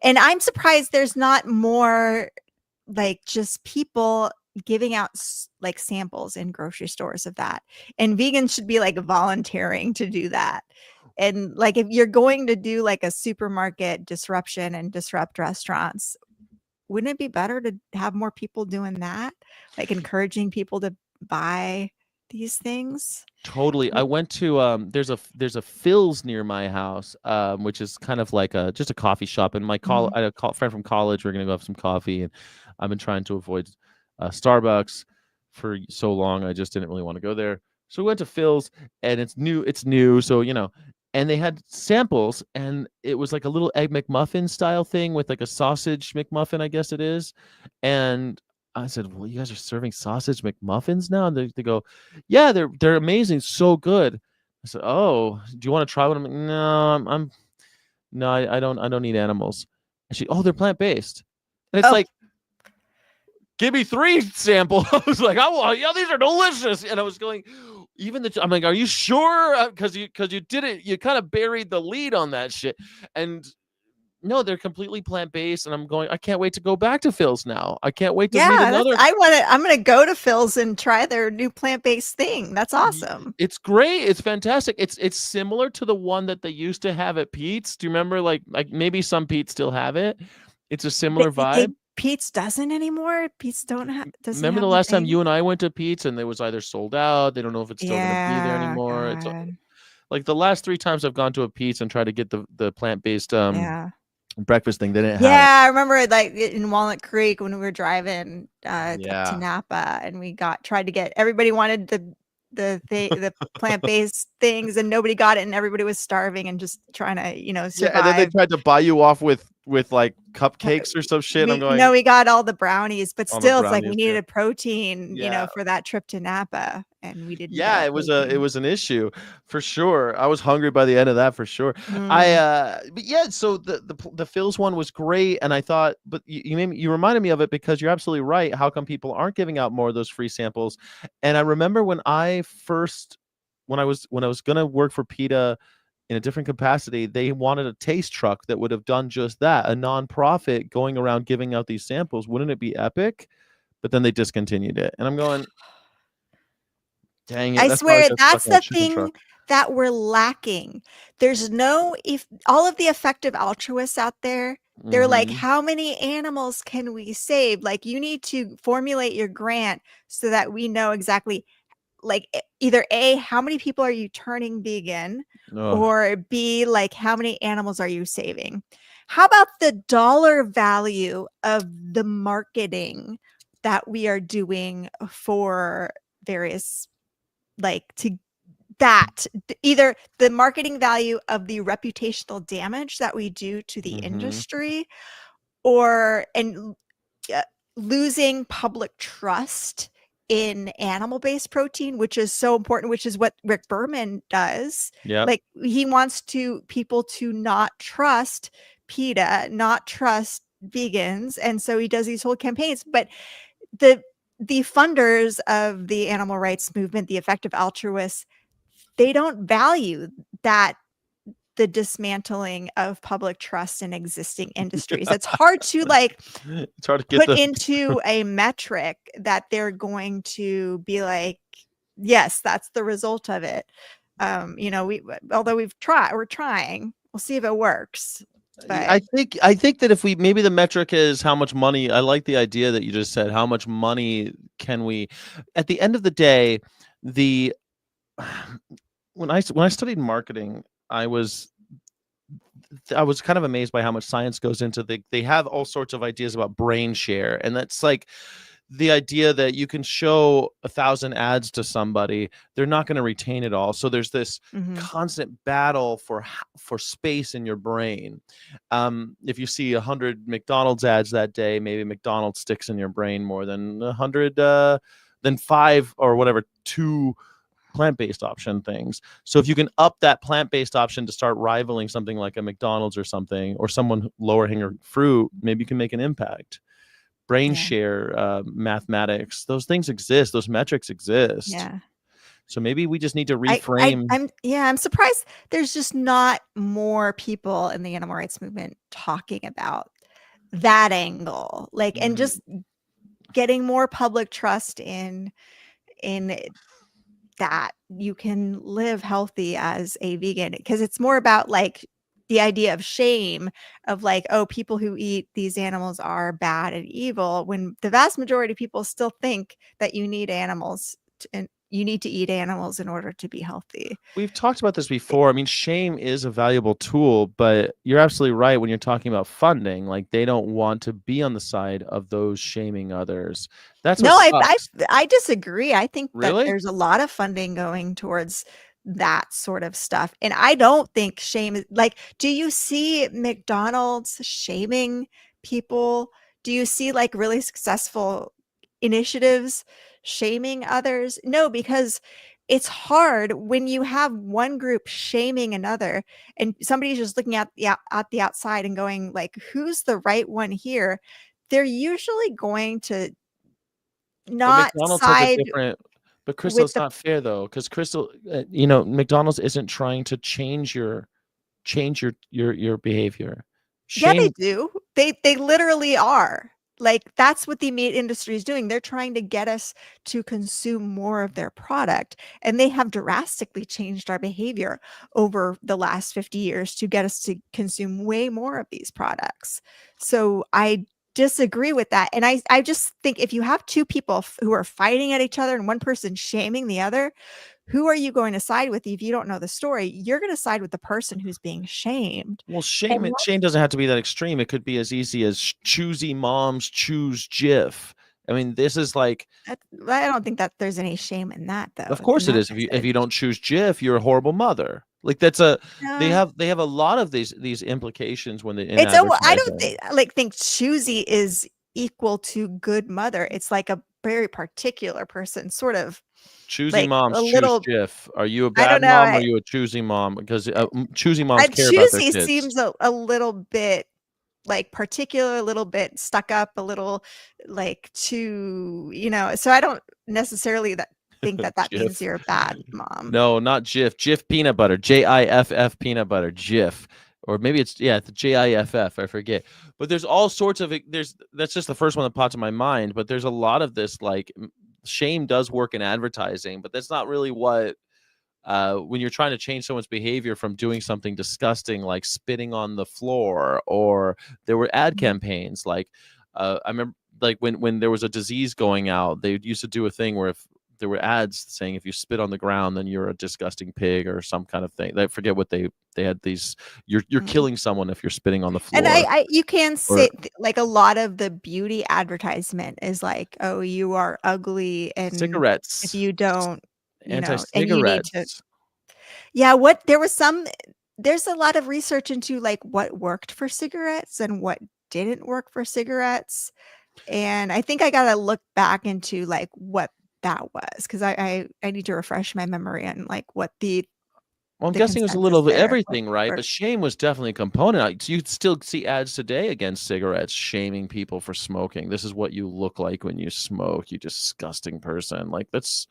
And I'm surprised there's not more like just people giving out like samples in grocery stores of that. And vegans should be like volunteering to do that. And like if you're going to do like a supermarket disruption and disrupt restaurants, wouldn't it be better to have more people doing that? Like encouraging people to buy these things? Totally. I went to there's a Phil's near my house, which is kind of like just a coffee shop. And I had a friend from college. We're gonna go have some coffee, and I've been trying to avoid Starbucks for so long. I just didn't really want to go there. So we went to Phil's, and it's new. So and they had samples, and it was like a little egg McMuffin style thing with like a sausage McMuffin, I guess it is. And I said, well, you guys are serving sausage McMuffins now? And they go, yeah, they're amazing, so good. I said, oh, do you want to try one? I'm like, no, no, I don't eat animals. And they're plant-based. And it's Oh. like, give me 3 samples. I was like, these are delicious. And I was going, I'm like, are you sure? Because you did it, you kind of buried the lead on that shit. And no, they're completely plant-based. And I'm going, I can't wait to go back to Phil's now. I can't wait to meet another. I'm gonna go to Phil's and try their new plant-based thing. That's awesome. It's great. It's fantastic. It's similar to the one that they used to have at Pete's. Do you remember? Like maybe some Pete's still have it. It's a similar vibe. Pete's doesn't anymore. Pete's doesn't. Remember the last time you and I went to Pete's and it was either sold out. They don't know if it's still going to be there anymore. It's like the last 3 times I've gone to a Pete's and tried to get the plant-based breakfast thing. They didn't have it. I remember like in Walnut Creek when we were driving up to Napa, and we tried to get, everybody wanted the plant-based things and nobody got it, and everybody was starving and just trying to survive. And then they tried to buy you off with like cupcakes or some shit. I'm going, no, we got all the brownies, but still it's like we needed a protein for that trip to Napa, and we didn't. It was an issue for sure. I was hungry by the end of that for sure. So the Phil's one was great, and I thought, but you reminded me of it because you're absolutely right. How come people aren't giving out more of those free samples? And I remember when I was gonna work for PETA in a different capacity, they wanted a taste truck that would have done just that, a nonprofit going around giving out these samples. Wouldn't it be epic? But then they discontinued it, and I'm going, dang it. I swear that's the thing that we're lacking. There's all of the effective altruists out there, they're like, how many animals can we save? Like, you need to formulate your grant so that we know exactly, like, either A, how many people are you turning vegan, or B, like, how many animals are you saving? How about the dollar value of the marketing that we are doing for various, like, either the marketing value of the reputational damage that we do to the industry, and losing public trust in animal-based protein, which is so important, which is what Rick Berman does. Like, he wants people to not trust PETA, not trust vegans, and so he does these whole campaigns. But the funders of the animal rights movement, the effective altruists, they don't value that, the dismantling of public trust in existing industries. It's hard to put into a metric that they're going to be like, yes, that's the result of it. Although we're trying, we'll see if it works. But I think that if maybe the metric is how much money. I like the idea that you just said. How much money can we? At the end of the day, when I studied marketing, I was kind of amazed by how much science goes into they have all sorts of ideas about brain share, and that's like the idea that you can show 1,000 ads to somebody, they're not going to retain it all. So there's this constant battle for space in your brain. If you see 100 McDonald's ads that day, maybe McDonald's sticks in your brain more than 100, than 5 or whatever 2 plant-based option things. So if you can up that plant-based option to start rivaling something like a McDonald's or something, or someone lower hanging fruit, maybe you can make an impact. Brain share, mathematics, those things exist. Those metrics exist. Yeah. So maybe we just need to reframe. I'm surprised there's just not more people in the animal rights movement talking about that angle, like, and just getting more public trust in that you can live healthy as a vegan, because it's more about like the idea of shame of like, oh, people who eat these animals are bad and evil, when the vast majority of people still think that you need animals and you need to eat animals in order to be healthy. We've talked about this before. I mean, shame is a valuable tool, but you're absolutely right when you're talking about funding. Like, they don't want to be on the side of those shaming others. That's I disagree. I think that there's a lot of funding going towards that sort of stuff, and I don't think shame is like, do you see McDonald's shaming people? Do you see like really successful initiatives shaming others? No, because it's hard when you have one group shaming another and somebody's just looking at the outside and going like, who's the right one here? They're usually going to But not McDonald's has a side different. But Crystal, with it's the not fair though, because Crystal, you know, McDonald's isn't trying to change your behavior. Yeah, they Shame. do. They literally are. Like, that's what the meat industry is doing. They're trying to get us to consume more of their product, and they have drastically changed our behavior over the last 50 years to get us to consume way more of these products. So I disagree with that. And I just think if you have two people who are fighting at each other and one person shaming the other, who are you going to side with if you don't know the story? You're going to side with the person who's being shamed. Well, And shame doesn't have to be that extreme. It could be as easy as choosy moms choose Jif. I mean, this is like, I don't think that there's any shame in that, though. of course In it that is. If you message. don't choose Jif, you're a horrible mother. Like that's a they No, have a lot of these implications when they in it's I don't advertising. think choosy is equal to good mother. It's like a very particular person, sort of Choosy like moms a choose little. Jif. Are you a I don't bad know. mom or are you a choosy mom? Because choosy moms care about their Choosy kids. seems a little bit like particular, a little bit stuck up, a little like too, so I don't necessarily think that means Jif. you're a bad mom. No, not Jif. Jif peanut butter. Jiff peanut butter. Jif. Or maybe it's Jiff. I forget. But there's all sorts of that's just the first one that popped in my mind. But there's a lot of this like shame does work in advertising, but that's not really what when you're trying to change someone's behavior from doing something disgusting like spitting on the floor, or there were ad campaigns like I remember like when there was a disease going out, they used to do a thing where if there were ads saying if you spit on the ground then you're a disgusting pig or some kind of thing. I forget what they had these you're killing someone if you're spitting on the floor. And I you can say or like a lot of the beauty advertisement is like, oh, you are ugly, and if cigarettes, you don't, and you need to. anti-cigarettes. Yeah, there's a lot of research into like what worked for cigarettes and what didn't work for cigarettes. And I think I gotta look back into like what that was, because I need to refresh my memory on like what Well, I'm the guessing it was a consensus little bit there everything, right? for. But shame was definitely a component. You still see ads today against cigarettes, shaming people for smoking. This is what you look like when you smoke, you disgusting person. Like that's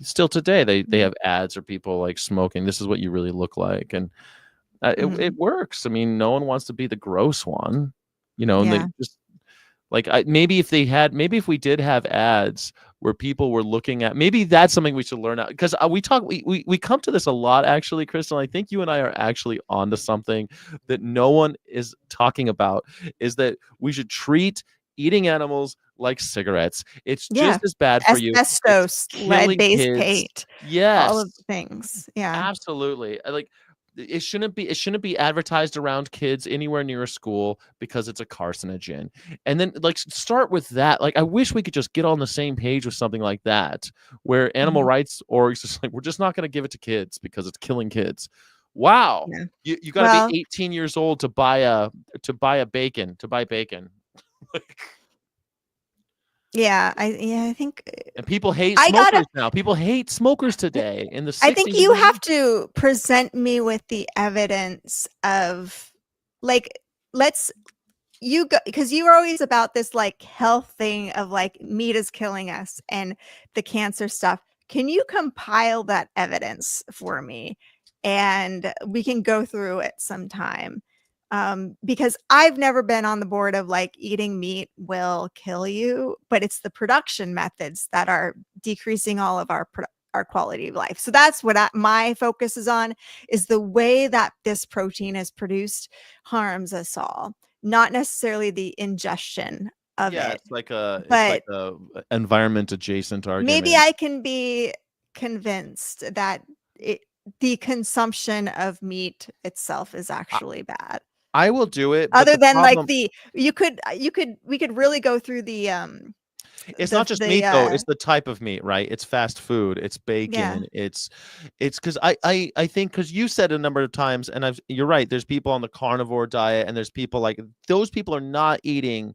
still today. They have ads for people like smoking. This is what you really look like, and it works. I mean, no one wants to be the gross one, and they Yeah. just like maybe if we did have ads where people were looking at, maybe that's something we should learn out, because we come to this a lot actually, Crystal. I think you and I are actually onto something that no one is talking about, is that we should treat eating animals like cigarettes. It's Yeah. just as bad for you. It's Asbestos, killing lead-based kids. paint, all of the Yes. things. Yeah. Absolutely. Like it shouldn't be advertised around kids anywhere near a school because it's a carcinogen. And then like start with that. Like I wish we could just get on the same page with something like that, where animal Mhm. rights orgs just like we're just not going to give it to kids because it's killing kids. Wow. Yeah. You got to Well, be 18 years old to buy bacon. yeah, I think And people hate I gotta smokers now. People hate smokers today. In the I think 60s, you have to present me with the evidence of like, let's you go, because you were always about this like health thing of like meat is killing us and the cancer stuff. Can you compile that evidence for me and we can go through it sometime? Because I've never been on the board of like eating meat will kill you, but it's the production methods that are decreasing all of our quality of life. So that's what my focus is on, is the way that this protein is produced harms us all, not necessarily the ingestion of yeah, it. it's like But a environment adjacent maybe argument. I can be convinced that the consumption of meat itself is I, actually bad. I will do it, but Other the than like problem, we could really go through it's not just the meat though, it's the type of meat, right? It's fast food, it's yeah. bacon, it's because I think because you said a number of times, and you're right, there's people on the carnivore diet, and there's people like those people are not eating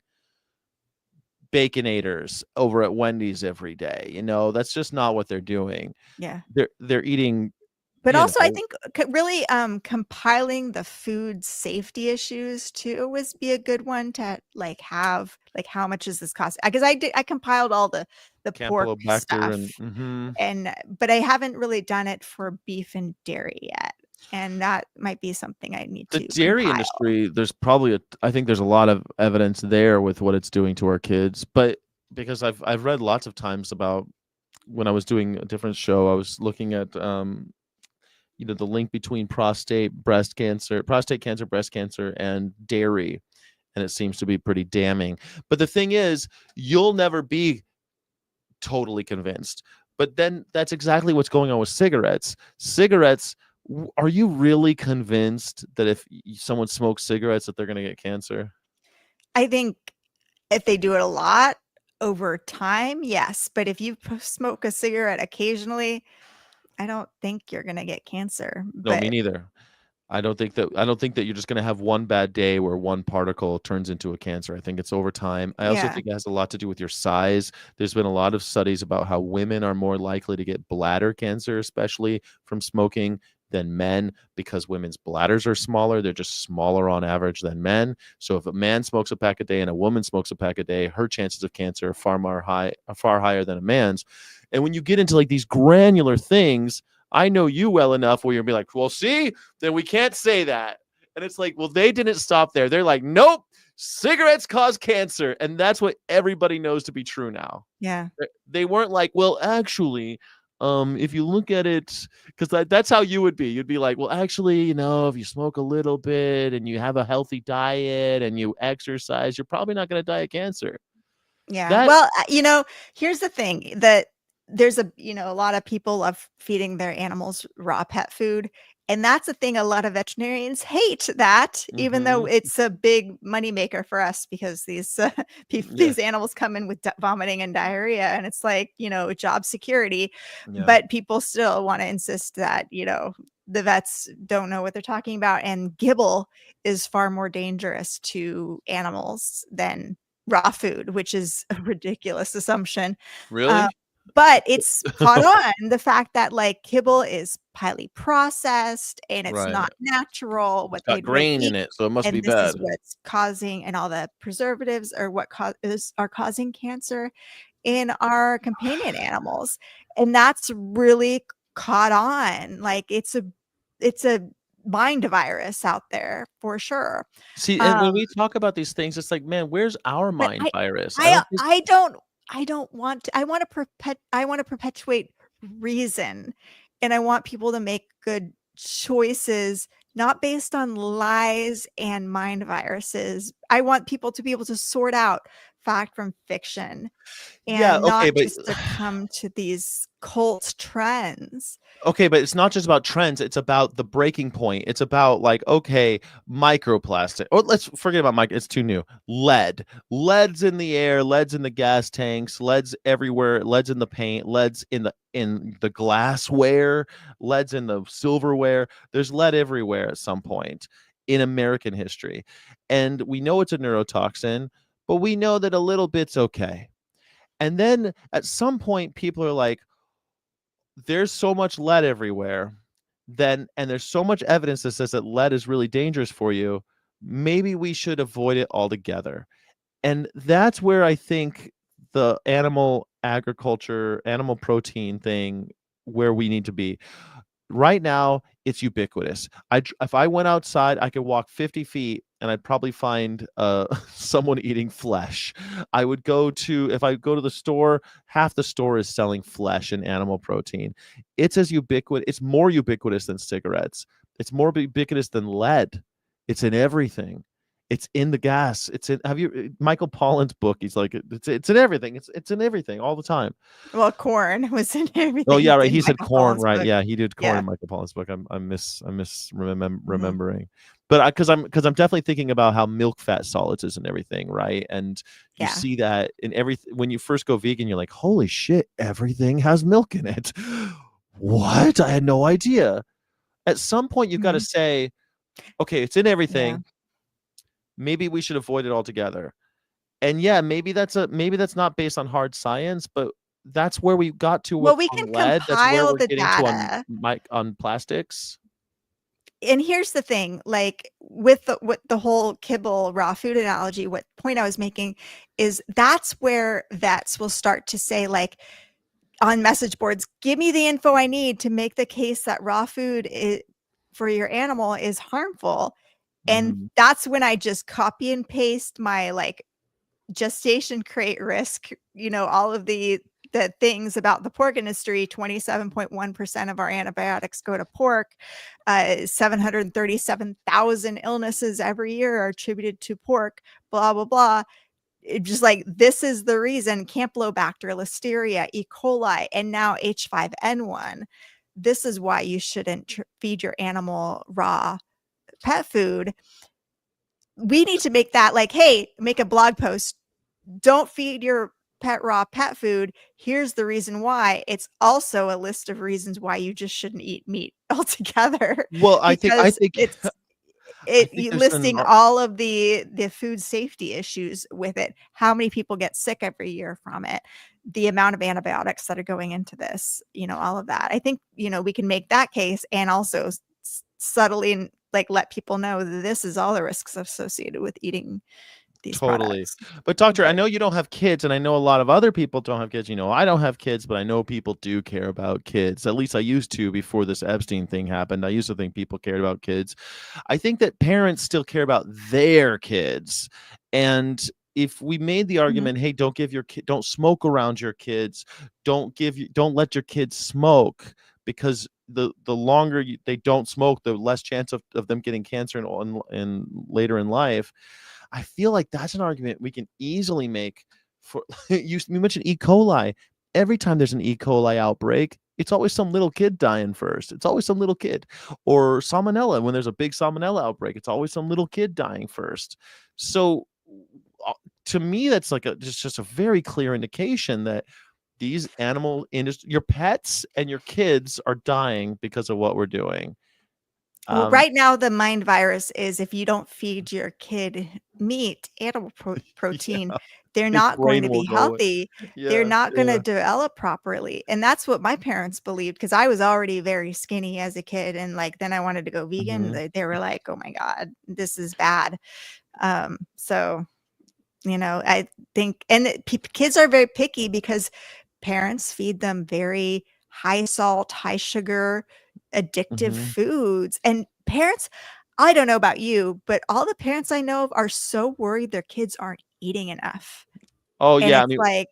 Baconators over at Wendy's every day. You know, that's just not what they're doing. Yeah. They're eating, But you also, I know, think really compiling the food safety issues too would be a good one to like have, like how much does this cost? Because I compiled all the pork Campylobacter stuff, and but I haven't really done it for beef and dairy yet, and that might be something I need the to dairy compile. industry. There's probably I think there's a lot of evidence there with what it's doing to our kids. But because I've read lots of times about, when I was doing a different show, I was looking at you know, the link between prostate cancer, breast cancer, and dairy, and it seems to be pretty damning. But the thing is, you'll never be totally convinced. But then that's exactly what's going on with cigarettes. Are you really convinced that if someone smokes cigarettes that they're going to get cancer? I think if they do it a lot over time, yes. But if you smoke a cigarette occasionally, I don't think you're gonna get cancer. No, me But neither. I don't think that you're just going to have one bad day where one particle turns into a cancer. I think it's over time. I also yeah, think it has a lot to do with your size. There's been a lot of studies about how women are more likely to get bladder cancer, especially from smoking, than men, because women's bladders are smaller. They're just smaller on average than men. So if a man smokes a pack a day and a woman smokes a pack a day, her chances of cancer are far higher than a man's. And when you get into like these granular things, I know you well enough where you'll be like, well, see, then we can't say that. And it's like, well, they didn't stop there. They're like, nope, cigarettes cause cancer. And that's what everybody knows to be true now. yeah, They weren't like, well, actually, if you look at it, because that's how you would be. You'd be like, well, actually, you know, if you smoke a little bit and you have a healthy diet and you exercise, you're probably not going to die of cancer. yeah. That, Well, here's the thing that there's a lot of people love feeding their animals raw pet food. And that's the thing. A lot of veterinarians hate that, even though Mhm. it's a big moneymaker for us because these Yeah, these animals come in with vomiting and diarrhea, and it's like, job security. yeah. But people still want to insist that, the vets don't know what they're talking about. And gibble is far more dangerous to animals than raw food, which is a ridiculous assumption. Uh, Really? but it's caught on the fact that like kibble is highly processed and it's Right. not natural, It's what got they'd really grain in eat. it, so it must be And this is bad. what's causing, and all the preservatives are what are causing cancer in our companion animals. And that's really caught on. Like it's a mind virus out there for sure. See, and when Um, we talk about these things, it's like, man, where's our but mind virus? I I don't think. I don't I don't want to, I want to perpetuate reason, and I want people to make good choices not based on lies and mind viruses. I want people to be able to sort out fact from fiction Yeah, and okay, not but just succumb to these cult trends. okay, but it's not just about trends, it's about the breaking point. It's about like, okay, microplastic. Or let's forget about it's too new. Lead. Lead's in the air, lead's in the gas tanks, lead's everywhere, lead's in the paint, lead's in the glassware, lead's in the silverware. There's lead everywhere at some point in American history. And we know it's a neurotoxin, but we know that a little bit's okay. And then at some point people are like, there's so much lead everywhere, and there's so much evidence that says that lead is really dangerous for you, maybe we should avoid it altogether. And that's where I think the animal agriculture, animal protein thing, where we need to be. Right now, it's ubiquitous. If I went outside, I could walk 50 feet and I'd probably find someone eating flesh. If I go to the store, half the store is selling flesh and animal protein. It's as ubiquitous, it's more ubiquitous than cigarettes. It's more ubiquitous than lead. It's in everything. It's in the gas. Have you Michael Pollan's book? He's like, it's in everything. It's in everything all the time. Well, corn was in everything. Oh yeah, right. in He said Michael corn, Pollan's right? book. Yeah, he did corn Yeah. in Michael Pollan's book. Remembering, but because I'm definitely thinking about how milk fat solids is in everything, right? And you Yeah. see that in everything. When you first go vegan, you're like, holy shit, everything has milk in it. What? I had no idea. At some point, you've got to say, okay, it's in Yeah. everything. Maybe we should avoid it altogether. And yeah, maybe that's not based on hard science, but that's where we got to Well, with we on can lead. That's where compile we're the getting to on data. on plastics. And here's the thing, like with the whole kibble raw food analogy, what point I was making is that's where vets will start to say, like, on message boards, give me the info I need to make the case that raw food for your animal is harmful. And Mhm. that's when I just copy and paste my like gestation crate risk, all of the things about the pork industry. 27.1% of our antibiotics go to pork. 737,000 illnesses every year are attributed to pork, blah blah blah. It just like, this is the reason: Campylobacter, Listeria, E. coli, and now H5N1. This is why you shouldn't feed your animal raw pet food. We need to make that like, hey, make a blog post. Don't feed your pet raw pet food. Here's the reason why. It's also a list of reasons why you just shouldn't eat meat altogether, Well, I because think it's I think there's listing all of the food safety issues with it. How many people get sick every year from it? The amount of antibiotics that are going into this, all of that. I think, we can make that case, and also subtly like let people know that this is all the risks associated with eating these totally. products. But doctor, I But know you don't have kids, and I know a lot of other people don't have kids. I don't have kids, but I know people do care about kids. At least I used to before this Epstein thing happened. I used to think people cared about kids. I think that parents still care about their kids. And if we made the argument, hey, don't give your kid, don't smoke around your kids, don't let your kids smoke, because the longer they don't smoke, the less chance of them getting cancer and later in life. I feel like that's an argument we can easily make for you mentioned E. coli. Every time there's an E. coli outbreak, it's always some little kid dying first. It's always some little kid. Or salmonella, when there's a big salmonella outbreak, it's always some little kid dying first. So to me, that's like just a very clear indication that these animal industry, your pets and your kids are dying because of what we're doing. well, right now the mind virus is, if you don't feed your kid meat, animal protein, Yeah, they're his not going brain to will be go. healthy. They're Yeah, not going to yeah. develop properly. And that's what my parents believed, because I was already very skinny as a kid. And like, then I wanted to go vegan. Mhm. They were like, oh my God, this is bad. So, I think, and kids are very picky because parents feed them very high salt, high sugar, addictive Mhm. foods. And parents, I don't know about you, but all the parents I know of are so worried their kids aren't eating enough. Oh, And yeah, I it's mean, like,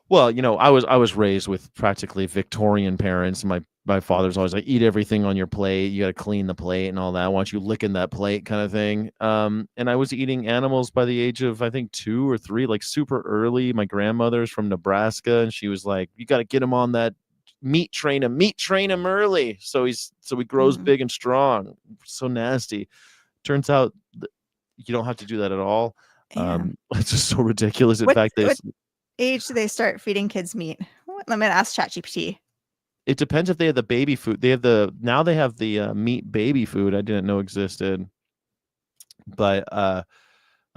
well, I was raised with practically Victorian parents. My father's always like, "Eat everything on your plate. You gotta clean the plate and all that. I want you licking that plate," kind of thing. And I was eating animals by the age of, I think, 2 or 3, like, super early. My grandmother's from Nebraska, and she was like, "You gotta get him on that meat train him early, so he grows mm, big and strong." So nasty. Turns out th you don't have to do that at all. yeah. It's just so ridiculous. In What fact, what age do they start feeding kids meat? Let me ask ChatGPT. it depends if they have the baby food. They have the meat baby food. I didn't know existed, but I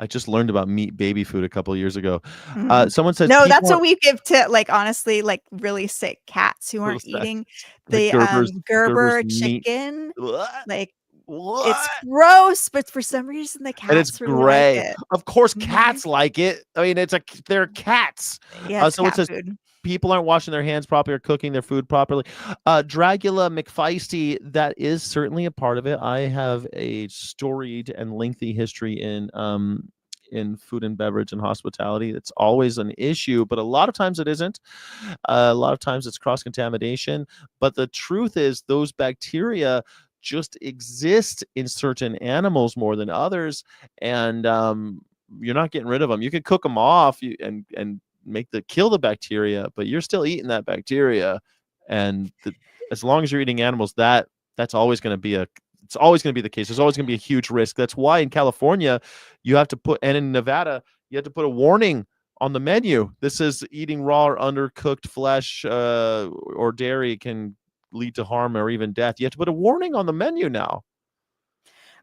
just learned about meat baby food a couple of years ago. Mm. Someone says No, people that's what aren't we give to, like, honestly, like really sick cats who aren't that eating the the Gerber's Gerber meat. chicken. What? Like, it's What? gross, but for some reason the And it's cats really like gray. it. Of course, Mhm. cats like it. I mean, they're cats. Yeah, it's Someone cat says food. people aren't washing their hands properly or cooking their food properly. Dragula McFeisty, that is certainly a part of it. I have a storied and lengthy history in food and beverage and hospitality. It's always an issue, but a lot of times it isn't. A lot of times it's cross contamination. But the truth is, those bacteria just exist in certain animals more than others, and you're not getting rid of them. You can cook them off and kill the bacteria, but you're still eating that bacteria. And as long as you're eating animals, that's always going to be it's always going to be the case. There's always going to be a huge risk. That's why in California you have to put, and in Nevada you have to put a warning on the menu. This is eating raw or undercooked flesh or dairy can lead to harm or even death. You have to put a warning on the menu now.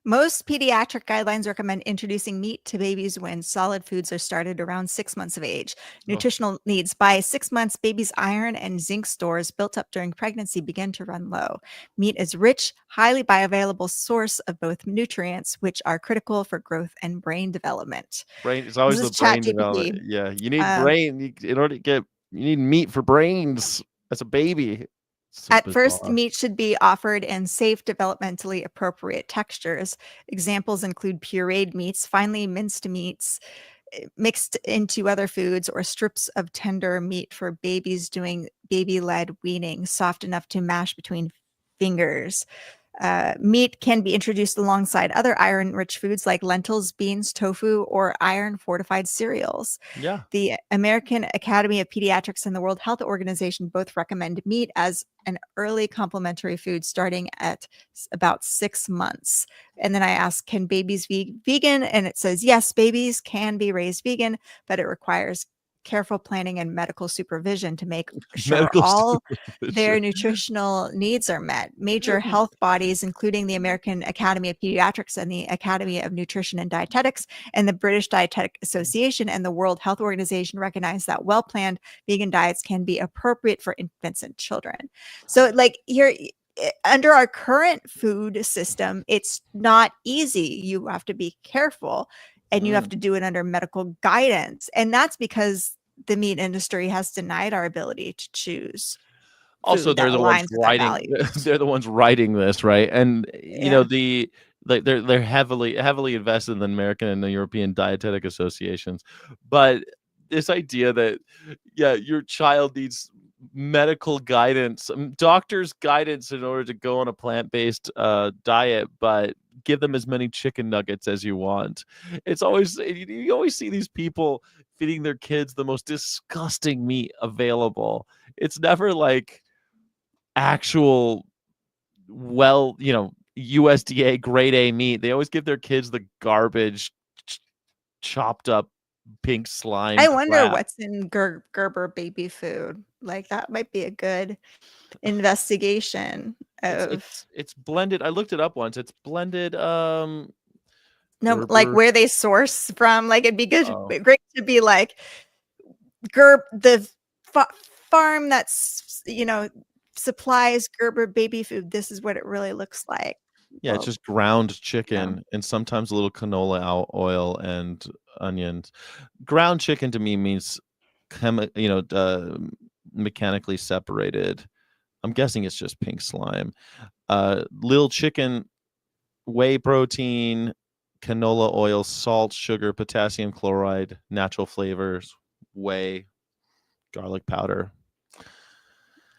Most pediatric guidelines recommend introducing meat to babies when solid foods are started around 6 months of age. Nutritional needs by 6 months, babies' iron and zinc stores built up during pregnancy begin to run low. Meat is rich, highly bioavailable source of both nutrients, which are critical for growth and brain development. Brain, it's always This the is brain development. ChatGPT. Yeah, you need brain in order to get. You need meat for brains as a baby. So At first, bizarre. meat should be offered in safe, developmentally appropriate textures. Examples include pureed meats, finely minced meats, mixed into other foods, or strips of tender meat for babies doing baby-led weaning, soft enough to mash between fingers. Meat can be introduced alongside other iron-rich foods like lentils, beans, tofu, or iron-fortified cereals. Yeah. The American Academy of Pediatrics and the World Health Organization both recommend meat as an early complementary food starting at about 6 months. And then I asked, can babies be vegan? And it says, yes, babies can be raised vegan, but it requires careful planning and medical supervision to make sure Medical all supervision. their nutritional needs are met. Major health bodies, including the American Academy of Pediatrics and the Academy of Nutrition and Dietetics and the British Dietetic Association and the World Health Organization, recognize that well-planned vegan diets can be appropriate for infants and children. So like here, under our current food system, it's not easy. You have to be careful and you have to do it under medical guidance. And that's because the meat industry has denied our ability to choose. Also, they're the ones writing. They're the ones writing this, right? And you know they're heavily invested in the American and the European dietetic associations. But this idea that your child needs medical guidance, doctor's guidance in order to go on a plant-based diet, but give them as many chicken nuggets as you want. It's always, you always see these people feeding their kids the most disgusting meat available. It's never like actual USDA grade A meat. They always give their kids the garbage chopped up pink slime. I wonder what's in Gerber baby food. Like that might be a good investigation of it's blended. I looked it up once. It's blended no, Gerber. like where they source from. Like it'd be good, great to be like the farm that's supplies Gerber baby food. This is what it really looks like. Yeah, it's just ground chicken and sometimes a little canola oil and onions. Ground chicken to me means mechanically separated. I'm guessing it's just pink slime. Little chicken, whey protein, canola oil, salt, sugar, potassium chloride, natural flavors, whey, garlic powder.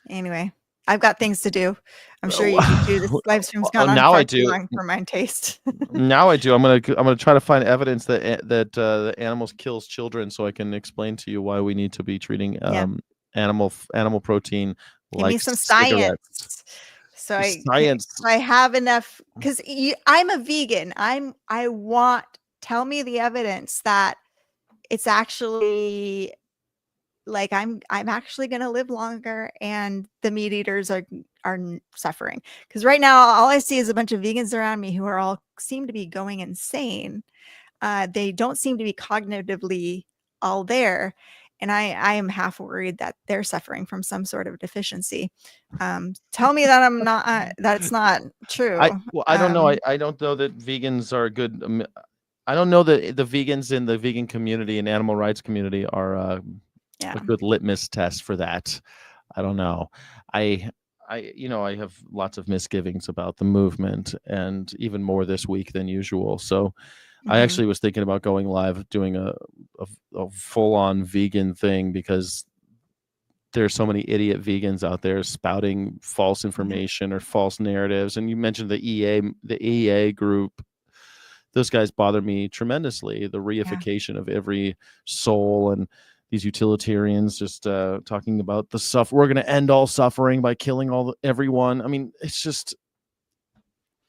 Anyway, I've got things to do. I'm sure you do too. This live stream's gone on far too long for my taste. Now I do. I'm gonna try to find evidence that the animals kills children, so I can explain to you why we need to be treating animal protein. Give me some science. So I have enough because I'm a vegan. Tell me the evidence that it's actually like I'm actually going to live longer and the meat eaters are suffering. Because right now all I see is a bunch of vegans around me who are all seem to be going insane. They don't seem to be cognitively all there. And I am half worried that they're suffering from some sort of deficiency. Tell me that I'm not. That's not true. I don't know. I don't know that vegans are good. I don't know that the vegans in the vegan community and animal rights community are a good litmus test for that. I don't know. I have lots of misgivings about the movement, and even more this week than usual. So. I actually was thinking about going live, doing a full-on vegan thing because there's so many idiot vegans out there spouting false information or false narratives. And you mentioned the EA group. Those guys bother me tremendously. The reification of every soul and these utilitarians just talking about we're going to end all suffering by killing everyone. I mean, it's just.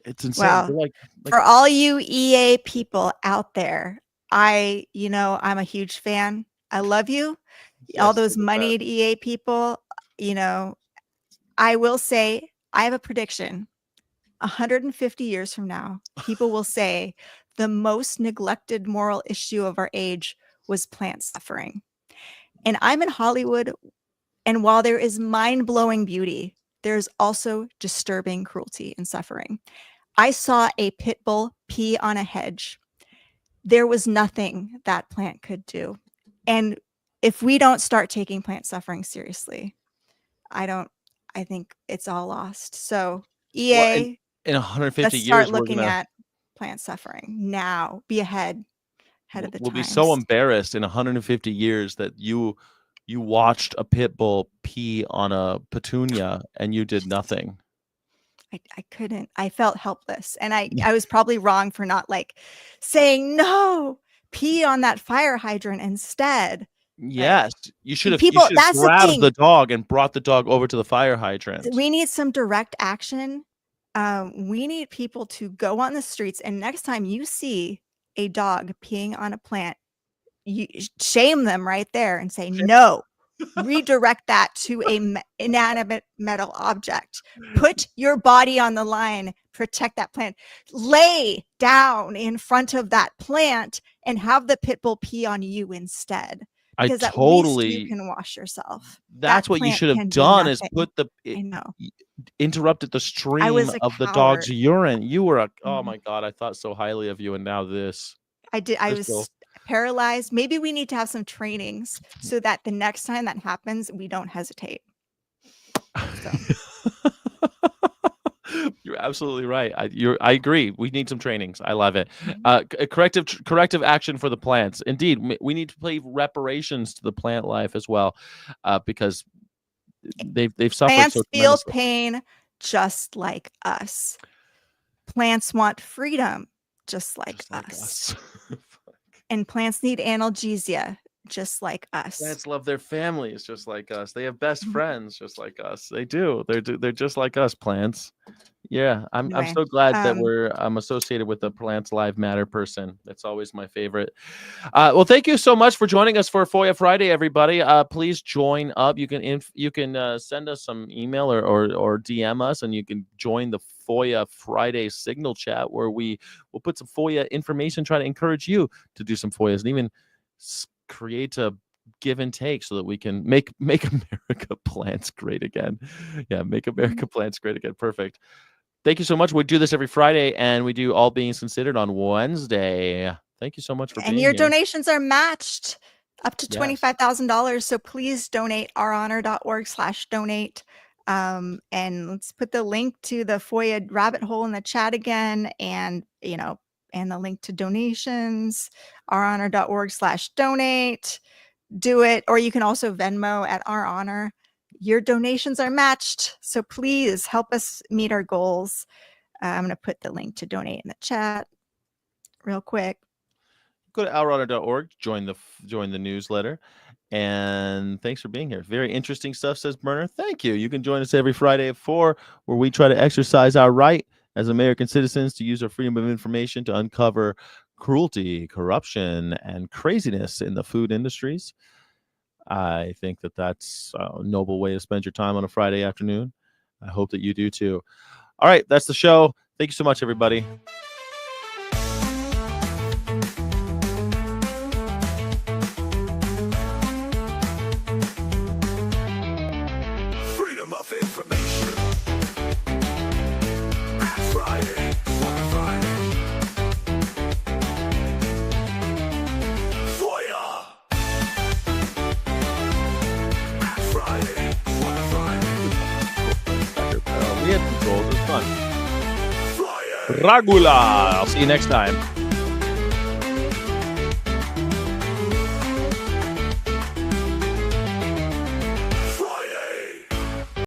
It's insane. Well, for all you EA people out there, I'm a huge fan. I love you. Yes, all those moneyed EA people, I will say I have a prediction. 150 years from now, people will say the most neglected moral issue of our age was plant suffering. And I'm in Hollywood, and while there is mind-blowing beauty, there's also disturbing cruelty and suffering. I saw a pit bull pee on a hedge. There was nothing that plant could do. And if we don't start taking plant suffering seriously, I think it's all lost. So Well, EA, in 150 let's start years, we're looking gonna at plant suffering now. Be ahead of the we'll be times. so embarrassed in 150 years that you watched a pit bull pee on a petunia and you did nothing. I couldn't. I felt helpless, and I was probably wrong for not like saying no. Pee on that fire hydrant instead. Yes, you should have. People, that's the grabbed thing. the dog and brought the dog over to the fire hydrant. We need some direct action. We need people to go on the streets, and next time you see a dog peeing on a plant, you shame them right there and say no. Redirect that to a inanimate metal object. Put your body on the line. Protect that plant. Lay down in front of that plant and have the pit bull pee on you instead. Because at least you can wash yourself. That's what you should have done, is put interrupted the stream of the dog's urine. You were oh my God, I thought so highly of you, and now this. I was paralyzed. Maybe we need to have some trainings so that the next time that happens, we don't hesitate. So. You're absolutely right. I agree. We need some trainings. I love it. Corrective action for the plants. Indeed, we need to pay reparations to the plant life as well, because they've suffered. Plants so feel pain just like us. Plants want freedom just like us. And plants need analgesia just like us. Plants love their families just like us. They have best friends just like us. They do. They're just like us, plants. Yeah, I'm so glad that I'm associated with the Plants Live Matter person. That's always my favorite. Well, thank you so much for joining us for FOIA Friday, everybody. Please join up. You can send us some email or DM us, and you can join the FOIA Friday signal chat, where we will put some FOIA information, try to encourage you to do some FOIAs, and even create a give and take so that we can make America plants great again. Yeah, make America plants great again. Perfect. Thank you so much. We do this every Friday, and we do All Beings Considered on Wednesday. Thank you so much for being here. And your donations are matched up to $25,000. So please donate ourhonor.org/donate. And let's put the link to the FOIA rabbit hole in the chat again, and and the link to donations, ourhonor.org/donate. Do it, or you can also Venmo at Our Honor. Your donations are matched, so please help us meet our goals. I'm going to put the link to donate in the chat real quick. Go to ourhonor.org, join the newsletter, and thanks for being here. Very interesting stuff, says Burner. Thank you. You can join us every Friday at 4, where we try to exercise our right as American citizens to use our freedom of information to uncover cruelty, corruption, and craziness in the food industries. I think that's a noble way to spend your time on a Friday afternoon. I hope that you do too. All right, that's the show. Thank you so much, everybody. Freedom of information. Friday. FOIA. Friday. We had some goals. It was fun. FOIA. Dragula. I'll see you next time.